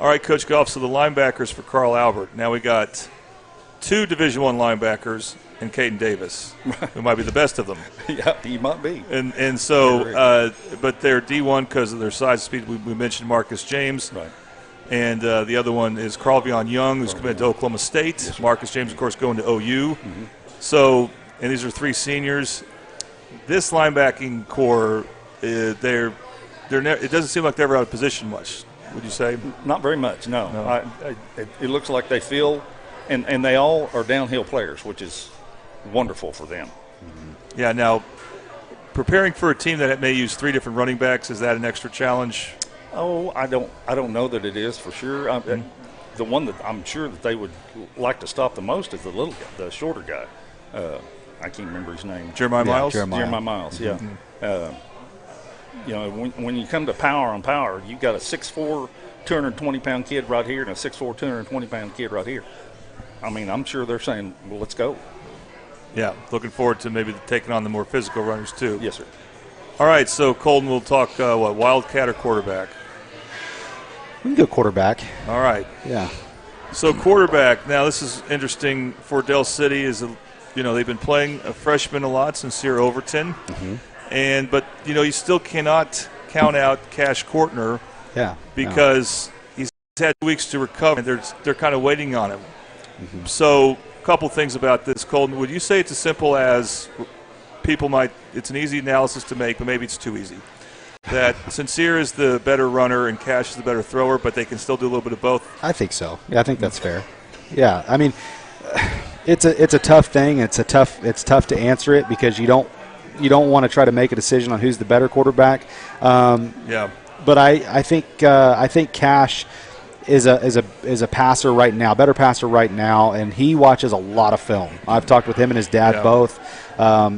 All right, Coach Goff, so the linebackers for Carl Albert. Now we got 2 Division I linebackers and Caden Davis, who might be the best of them. Yeah, he might be. And so, but they're D1 because of their size and speed. We mentioned Marcus James. Right. And the other one is Carlvion Young, who's committed to Oklahoma State. Yes, Marcus James, of course, going to OU. So, and these are 3 seniors. This linebacking core, it doesn't seem like they're ever out of position much, would you say? Not very much, no. It looks like they feel, and they all are downhill players, which is wonderful for them. Yeah, now, preparing for a team that may use 3 different running backs, is that an extra challenge? Oh, I don't know that it is for sure. The one that I'm sure that they would like to stop the most is the shorter guy. I can't remember his name. Jeremiah Miles? Jeremiah Miles, yeah. When you come to power on power, you've got a 6'4", 220-pound kid right here and a 6'4", 220-pound kid right here. I mean, I'm sure they're saying, well, let's go. Yeah, looking forward to maybe taking on the more physical runners too. Yes, sir. All right, so Colton, we'll talk Wildcat or quarterback? We can go quarterback. All right. Yeah. So quarterback, now this is interesting for Del City. They've been playing a freshman a lot, Sincere Overton. But you still cannot count out Cash Kortner. Yeah. Because he's had 2 weeks to recover, and they're kind of waiting on him. So a couple things about this, Colton. Would you say it's as simple as it's an easy analysis to make, but maybe it's too easy, that Sincere is the better runner and Cash is the better thrower, but they can still do a little bit of both? I think so. Yeah, I think that's fair. Yeah, I mean, it's a tough thing. It's tough to answer it because you don't want to try to make a decision on who's the better quarterback. But I think Cash is a passer right now, better passer right now, and he watches a lot of film. I've talked with him and his dad both.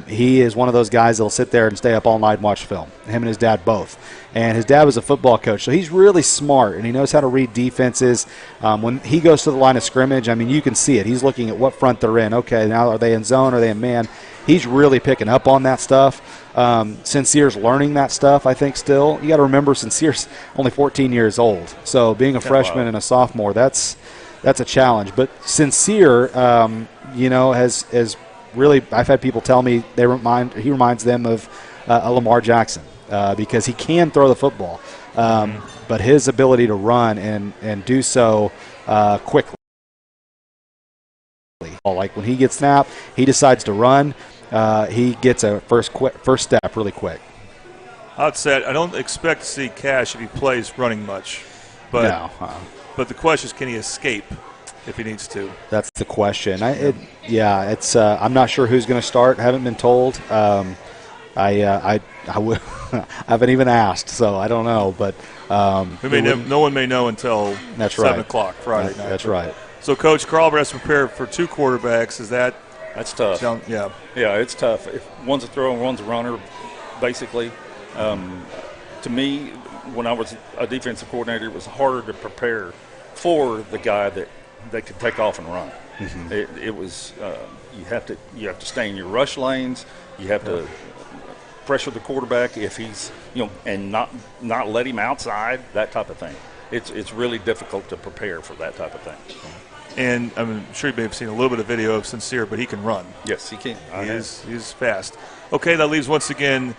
He is one of those guys that'll sit there and stay up all night and watch film. Him and his dad both. And his dad was a football coach, so he's really smart, and he knows how to read defenses. When he goes to the line of scrimmage, I mean, you can see it. He's looking at what front they're in. Okay, now are they in zone? Are they in man? He's really picking up on that stuff. Sincere's learning that stuff, I think, still. You got to remember, Sincere's only 14 years old. So being a freshman and a sophomore, that's a challenge. But Sincere, has really, I've had people tell me he reminds them of a Lamar Jackson because he can throw the football. But his ability to run and do so quickly. Like when he gets snapped, he decides to run. He gets a first step really quick. I don't expect to see Cash if he plays running much, but but the question is, can he escape if he needs to? That's the question. I'm not sure who's going to start. Haven't been told. I haven't even asked, so I don't know. But no one may know until 7 o'clock Friday night. That's right. So, Coach, Carl has prepared for 2 quarterbacks. That's tough? Yeah, it's tough. If one's a thrower and one's a runner, basically. To me, when I was a defensive coordinator, it was harder to prepare for the guy that could take off and run. It was you have to stay in your rush lanes. You have to pressure the quarterback if he's and not let him outside, that type of thing. It's really difficult to prepare for that type of thing. And I'm sure you may have seen a little bit of video of Sincere, but he can run. Yes, he can. He's fast. Okay, that leaves once again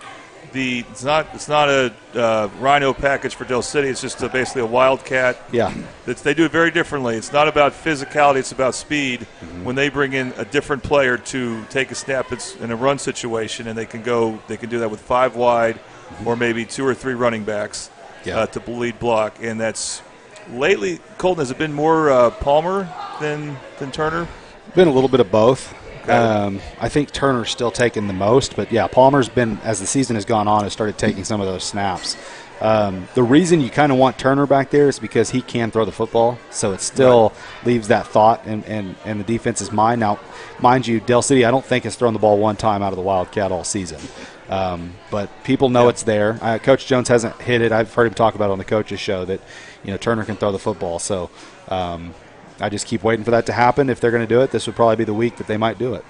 it's not a Rhino package for Del City. It's just basically a Wildcat. Yeah. They do it very differently. It's not about physicality. It's about speed. When they bring in a different player to take a snap, it's in a run situation, and they can do that with 5 wide or maybe 2 or 3 running backs to lead block. And that's lately, Colton, has it been more Palmer than Turner? Been a little bit of both. Okay. I think Turner's still taking the most, but yeah, Palmer's been, as the season has gone on, has started taking some of those snaps. The reason you kind of want Turner back there is because he can throw the football, so it still leaves that thought in the defense's mind. Now, mind you, Del City, I don't think has thrown the ball one time out of the Wildcat all season. But people know it's there. Coach Jones hasn't hit it. I've heard him talk about it on the coaches show that, Turner can throw the football. So I just keep waiting for that to happen. If they're going to do it, this would probably be the week that they might do it.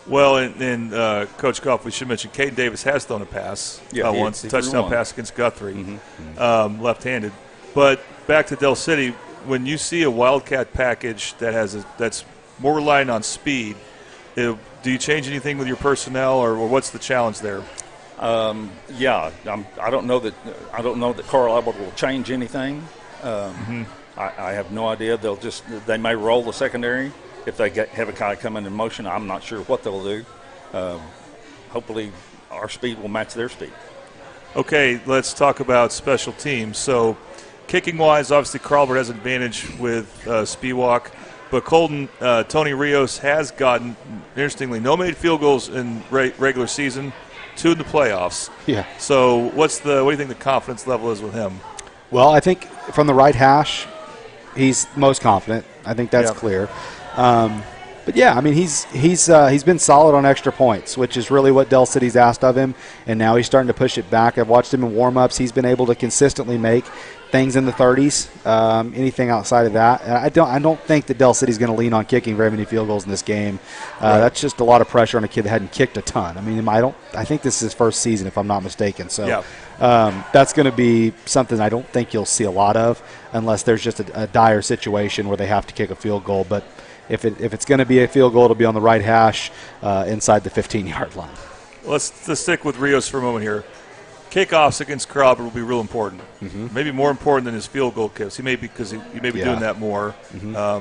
Well, and Coach Goff, we should mention Caden Davis has thrown a pass once, a touchdown pass against Guthrie, left-handed. But back to Del City, when you see a Wildcat package that's more reliant on speed, do you change anything with your personnel, or what's the challenge there? I don't know that Carl Albert will change anything. I have no idea. They may roll the secondary. If they have a guy coming in motion, I'm not sure what they'll do. Hopefully our speed will match their speed. Okay, let's talk about special teams. So kicking-wise, obviously Carl Albert has an advantage with Spiewak. But Colton, Tony Rios has gotten, interestingly, no made field goals in regular season, 2 in the playoffs. Yeah. So what do you think the confidence level is with him? Well, I think from the right hash, he's most confident. I think that's clear. But yeah, I mean, he's been solid on extra points, which is really what Del City's asked of him, and now he's starting to push it back. I've watched him in warm-ups. He's been able to consistently make things in the 30s. Anything outside of that, I don't think that Del City's going to lean on kicking very many field goals in this game. That's just a lot of pressure on a kid that hadn't kicked a ton. I mean, I think this is his first season, if I'm not mistaken. So that's going to be something I don't think you'll see a lot of, unless there's just a dire situation where they have to kick a field goal. But if it's going to be a field goal, it'll be on the right hash inside the 15-yard line. Let's stick with Rios for a moment here. Kickoffs against Carl Albert will be real important. Maybe more important than his field goal kicks. He may be doing that more. It'll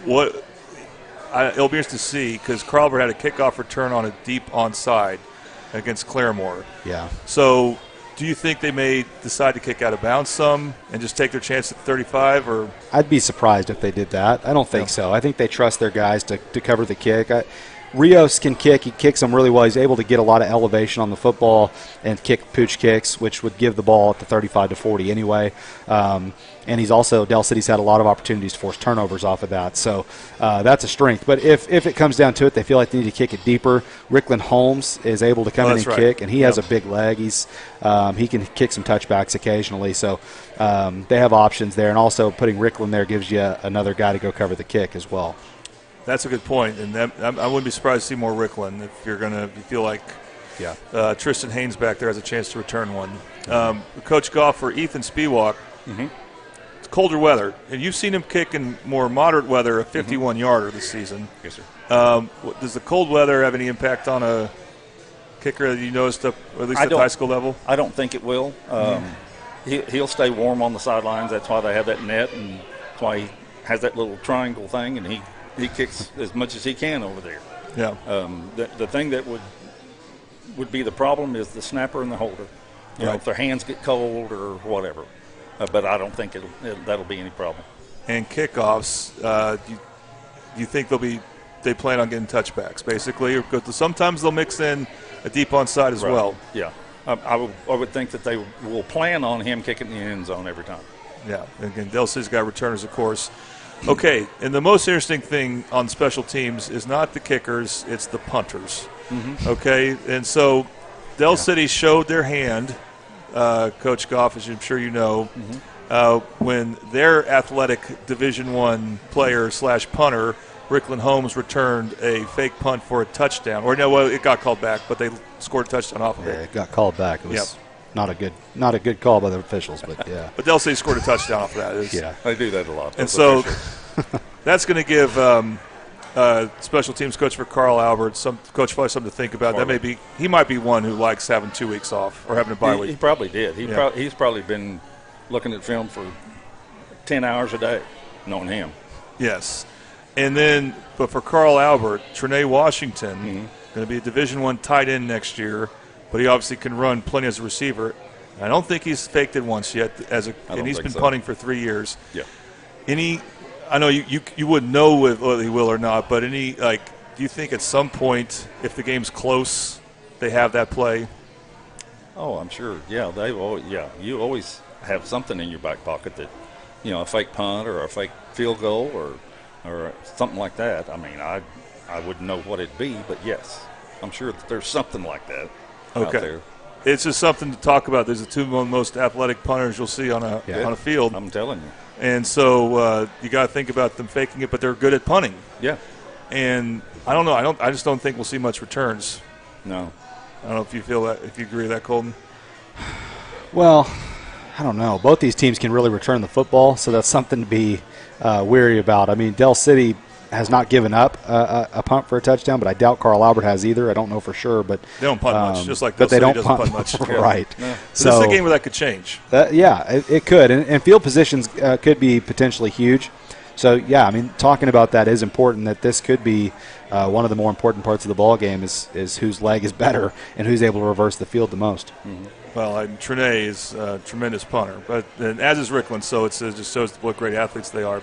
be interesting to see, because Carl Albert had a kickoff return on a deep onside against Claremore. Yeah. So do you think they may decide to kick out of bounds some and just take their chance at 35? Or I'd be surprised if they did that. I don't think so. I think they trust their guys to cover the kick. Rios can kick. He kicks them really well. He's able to get a lot of elevation on the football and kick pooch kicks, which would give the ball at the 35 to 40 anyway. And he's also, Del City's had a lot of opportunities to force turnovers off of that. So that's a strength. But if it comes down to it, they feel like they need to kick it deeper. Rickland Holmes is able to come in and kick, and he has a big leg. He can kick some touchbacks occasionally. So they have options there. And also putting Rickland there gives you another guy to go cover the kick as well. That's a good point, and I wouldn't be surprised to see more Rickland if you feel like Tristan Haynes back there has a chance to return one. Coach Goff, for Ethan Spiewak, it's colder weather, and you've seen him kick in more moderate weather, a 51-yarder this season. Yes, sir. Does the cold weather have any impact on a kicker that you noticed, at least at the high school level? I don't think it will. He'll stay warm on the sidelines. That's why they have that net, and that's why he has that little triangle thing, and he kicks as much as he can over there. Yeah. The thing that would be the problem is the snapper and the holder. You know, if their hands get cold or whatever. But I don't think that'll be any problem. And kickoffs, do you think they plan on getting touchbacks, basically? Because sometimes they'll mix in a deep onside as well. Yeah. I would think that they will plan on him kicking the end zone every time. Yeah. And again, Del City's got returners, of course. Okay, and the most interesting thing on special teams is not the kickers, it's the punters. Okay, and so Del City showed their hand, Coach Goff, as I'm sure you know, when their athletic Division I player / punter, Rickland Holmes, returned a fake punt for a touchdown. Or no, it got called back, but they scored a touchdown off of it. Yeah, it got called back. It was not a good call by the officials, but yeah. But Del City scored a touchdown off of that. They do that a lot. And so that's going to give special teams coach for Carl Albert, coach probably something to think about. He might be one who likes having 2 weeks off or having a bye week. He probably did. He's probably been looking at film for 10 hours a day, knowing him. Yes. And then, but for Carl Albert, Trinae Washington, going to be a Division I tight end next year. but he obviously can run plenty as a receiver. I don't think he's faked it once yet, and he's been punting for 3 years. Yeah. I know you wouldn't know whether he will or not, but do you think at some point, if the game's close, they have that play? Oh, I'm sure. Yeah, you always have something in your back pocket that, a fake punt or a fake field goal or something like that. I mean, I wouldn't know what it'd be, but yes, I'm sure that there's something like that out there. It's just something to talk about. There's the two most athletic punters you'll see on a field. I'm telling you. And so you got to think about them faking it, but they're good at punting. Yeah. And I don't know. I just don't think we'll see much returns. No. I don't know if you feel that. If you agree with that, Colton. Well, I don't know. Both these teams can really return the football, so that's something to be wary about. I mean, Del City has not given up a punt for a touchdown, but I doubt Carl Albert has either. I don't know for sure, but they don't punt much, just like Del City doesn't punt much. Right. Yeah. So this is a game where that could change. It could, and field positions could be potentially huge. So, yeah, I mean, talking about that is important, that this could be one of the more important parts of the ball game is whose leg is better and who's able to reverse the field the most. Mm-hmm. Well, Trene is a tremendous punter, but as is Rickland, so it just shows what great athletes they are.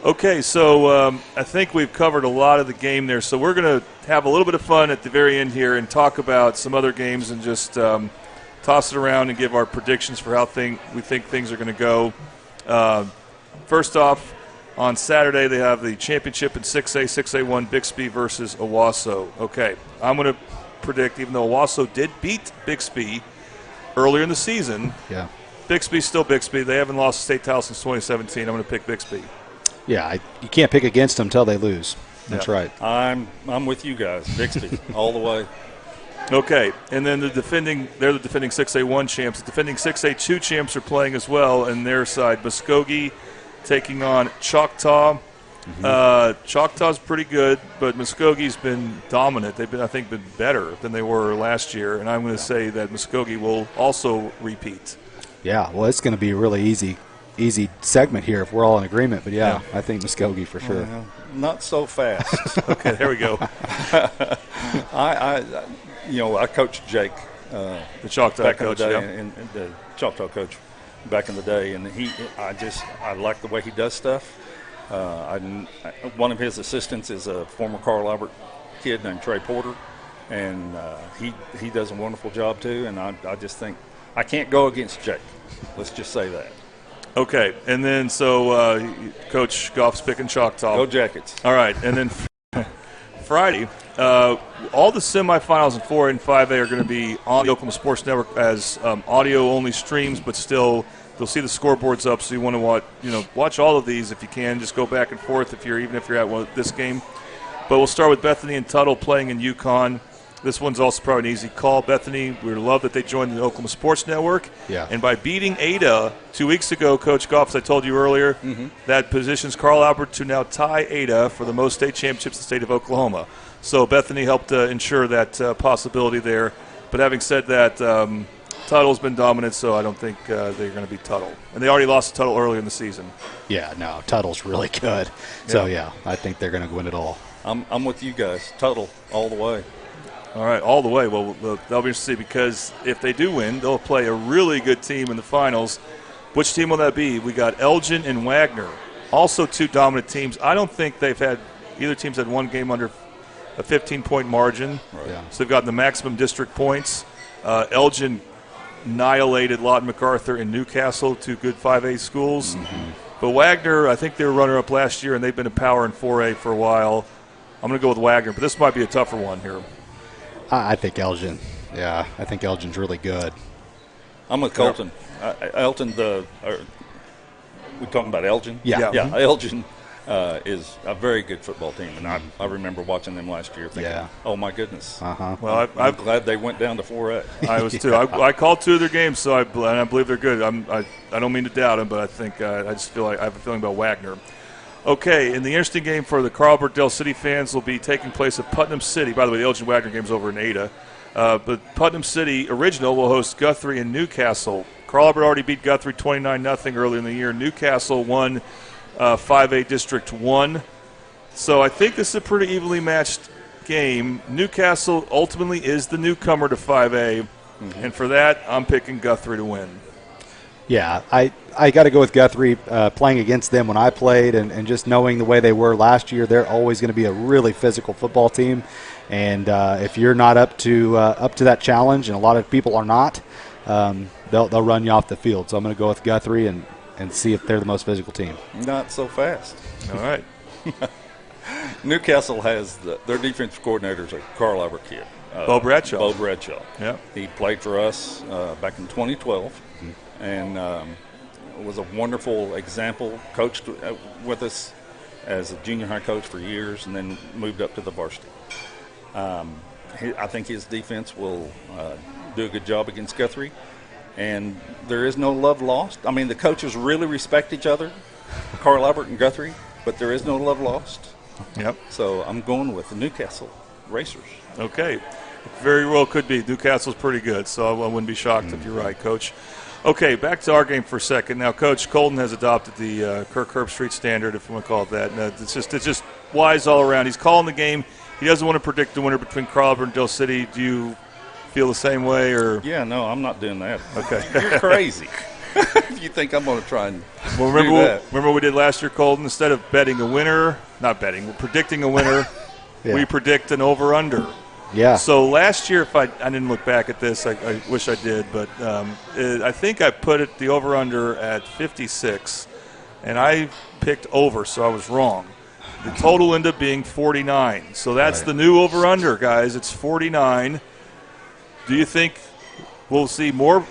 Okay, so I think we've covered a lot of the game there, so we're going to have a little bit of fun at the very end here and talk about some other games and just toss it around and give our predictions for how we think things are going to go. First off, on Saturday they have the championship in 6A, 6A1 Bixby versus Owasso. Okay, I'm going to predict, even though Owasso did beat Bixby earlier in the season, Bixby's still Bixby. They haven't lost a state title since 2017. I'm going to pick Bixby. Yeah, you can't pick against them until they lose. That's right. I'm with you guys. Bixby, all the way. Okay, and then they're the defending 6A1 champs. The defending 6A2 champs are playing as well, and their side, Muskogee taking on Choctaw. Mm-hmm. Choctaw's pretty good, but Muskogee's been dominant. They've been, I think, better than they were last year, and I'm going to say that Muskogee will also repeat. Yeah, well, it's going to be a really easy segment here if we're all in agreement. But, yeah. I think Muskogee for sure. Not so fast. Okay, there we go. I coached Jake, the Choctaw coach, and the Choctaw coach back in the day, and I like the way he does stuff. One of his assistants is a former Carl Albert kid named Trey Porter, and he does a wonderful job too. And I just think I can't go against Jake. Let's just say that. Okay, and then Coach Goff's picking Choctaw. Go Jackets. All right, and then Friday, all the semifinals in 4A and 5A are going to be on the Oklahoma Sports Network as audio-only streams, but still you'll see the scoreboards up. So you want to watch all of these if you can. Just go back and forth even if you're at this game. But we'll start with Bethany and Tuttle playing in Yukon. This one's also probably an easy call. Bethany, we love that they joined the Oklahoma Sports Network. Yeah. And by beating Ada 2 weeks ago, Coach Goff, as I told you earlier, that positions Carl Albert to now tie Ada for the most state championships in the state of Oklahoma. So Bethany helped ensure that possibility there. But having said that, Tuttle's been dominant, so I don't think they're going to beat Tuttle. And they already lost to Tuttle early in the season. Yeah, no, Tuttle's really good. So, I think they're going to win it all. I'm with you guys. Tuttle all the way. All right, all the way. Well, that'll be interesting because if they do win, they'll play a really good team in the finals. Which team will that be? We got Elgin and Wagner, also two dominant teams. I don't think either team's had one game under a 15-point margin. Right. Yeah. So they've gotten the maximum district points. Elgin annihilated Lawton MacArthur and Newcastle, two good 5A schools. Mm-hmm. But Wagner, I think they were runner-up last year, and they've been a power in 4A for a while. I'm going to go with Wagner, but this might be a tougher one here. I think Elgin. Yeah, I think Elgin's really good. I'm with Colton. Elton, we're talking about Elgin? Yeah. Elgin is a very good football team, and I remember watching them last year thinking, oh, my goodness. Uh-huh. Well, I'm glad they went down to 4A. I was too. I called two of their games, so I believe they're good. I don't mean to doubt them, but I think I just feel like I have a feeling about Wagner. Okay, and the interesting game for the Carl Albert Del City fans will be taking place at Putnam City. By the way, the Elgin Wagner game's over in Ada. But Putnam City Original will host Guthrie and Newcastle. Carl Albert already beat Guthrie 29-0 early in the year. Newcastle won 5A District 1. So I think this is a pretty evenly matched big game. Newcastle ultimately is the newcomer to 5A, and for that, I'm picking Guthrie to win. Yeah, I got to go with Guthrie. Playing against them when I played and just knowing the way they were last year, they're always going to be a really physical football team. And if you're not up to that challenge, and a lot of people are not, they'll run you off the field. So I'm going to go with Guthrie and see if they're the most physical team. Not so fast. All right. Newcastle has their defensive coordinator's a Carl Albert kid. Bo Bradshaw. Bo Bradshaw. Yeah. He played for us back in 2012 and was a wonderful example, coached with us as a junior high coach for years and then moved up to the varsity. I think his defense will do a good job against Guthrie, and there is no love lost. I mean, the coaches really respect each other, Carl Albert and Guthrie, but there is no love lost. Yep. So I'm going with the Newcastle Racers. Okay. Very well could be. Newcastle's pretty good, so I wouldn't be shocked if you're right, Coach. Okay, back to our game for a second. Now, Coach, Colton has adopted the Kirk Herbstreit standard, if you want to call it that. And it's just wise all around. He's calling the game. He doesn't want to predict the winner between Carl Albert and Del City. Do you feel the same way? Or Yeah, no, I'm not doing that. Okay. You're crazy. You think I'm going to try and Well, remember what we did last year, Colton? Instead of betting a winner, we're predicting a winner, we predict an over-under. Yeah. So last year, if I didn't look back at this, I wish I did, but I think I put the over-under at 56, and I picked over, so I was wrong. The total ended up being 49. So that's the new over-under, guys. It's 49. Do you think we'll see more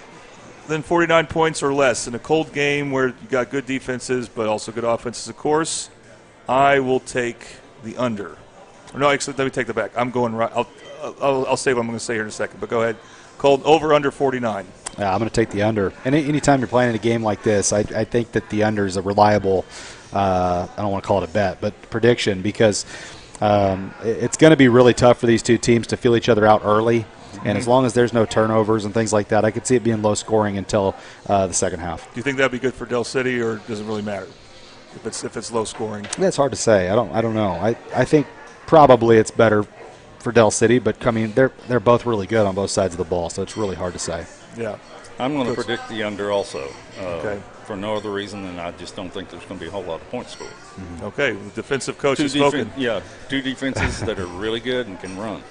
than 49 points or less in a cold game where you got good defenses but also good offenses, of course? I will take the under. No, actually, let me take that back. I'm going right. I'll say what I'm going to say here in a second, but go ahead. Cold over under 49. Yeah, I'm going to take the under. And anytime you're playing in a game like this, I think that the under is a reliable, I don't want to call it a bet, but prediction, because it's going to be really tough for these two teams to feel each other out early. And as long as there's no turnovers and things like that, I could see it being low scoring until the second half. Do you think that'd be good for Del City, or does it really matter if it's low scoring? That's hard to say. I don't know. I think probably it's better for Del City, but I mean they're both really good on both sides of the ball, so it's really hard to say. Yeah. I'm going to predict the under also. For no other reason than I just don't think there's going to be a whole lot of points scored. Okay, the defensive coach has spoken. Two defenses that are really good and can run.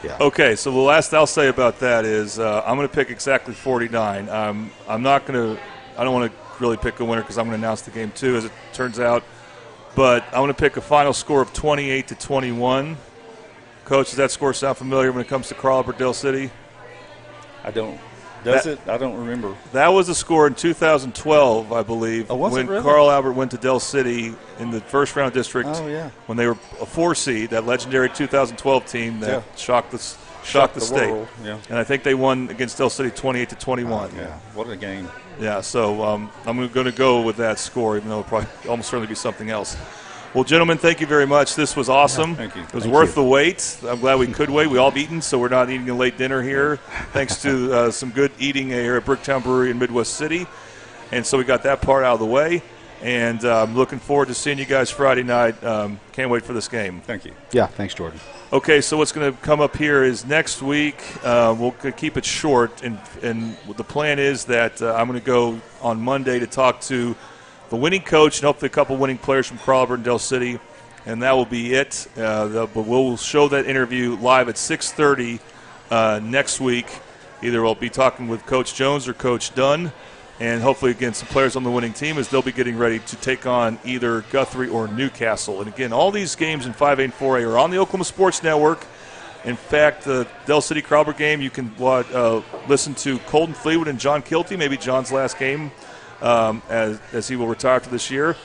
Yeah. Okay, so the last I'll say about that is I'm going to pick exactly 49. I'm not going to – I don't want to really pick a winner because I'm going to announce the game too, as it turns out. But I'm going to pick a final score of 28-21. Coach, does that score sound familiar when it comes to Carl Albert Del City? I don't. Does it? I don't remember. That was the score in 2012, I believe, was when it really? Carl Albert went to Del City in the first round district. Oh, yeah. When they were a 4 seed, that legendary 2012 team that shocked the state. World. Yeah. And I think they won against Del City 28-21. Yeah. What a game. Yeah. So I'm going to go with that score, even though it'll probably almost certainly be something else. Well, gentlemen, thank you very much. This was awesome. Yeah, thank you. It was worth the wait. I'm glad we could wait. We all eaten, so we're not eating a late dinner here, thanks to some good eating here at Bricktown Brewery in Midwest City. And so we got that part out of the way. And I'm looking forward to seeing you guys Friday night. Can't wait for this game. Thank you. Yeah, thanks, Jordan. Okay, so what's going to come up here is next week we'll keep it short. And the plan is that I'm going to go on Monday to talk to the winning coach and hopefully a couple winning players from Carl Albert and Del City, and that will be it. But we'll show that interview live at 6:30 next week. Either I'll be talking with Coach Jones or Coach Dunn, and hopefully, again, some players on the winning team as they'll be getting ready to take on either Guthrie or Newcastle. And, again, all these games in 5A and 4A are on the Oklahoma Sports Network. In fact, the Del City Carl Albert game, you can listen to Colton Fleetwood and John Kilty, maybe John's last game, as he will retire after this year.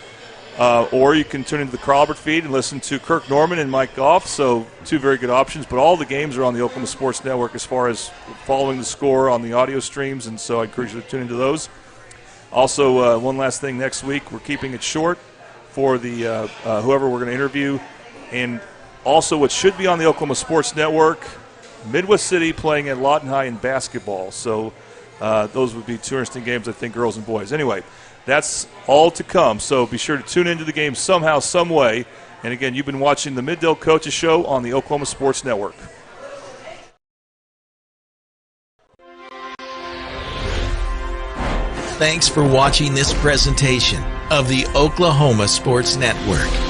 Or you can tune into the Carl Albert feed and listen to Kirk Norman and Mike Goff. So 2 very good options. But all the games are on the Oklahoma Sports Network as far as following the score on the audio streams, and so I encourage you to tune into those. Also, one last thing next week, we're keeping it short for the whoever we're going to interview. And also what should be on the Oklahoma Sports Network, Midwest City playing at Lawton High in basketball. So Those would be two interesting games, I think, girls and boys. Anyway, that's all to come, so be sure to tune into the game somehow, some way. And again, you've been watching the Middale Coaches Show on the Oklahoma Sports Network. Thanks for watching this presentation of the Oklahoma Sports Network.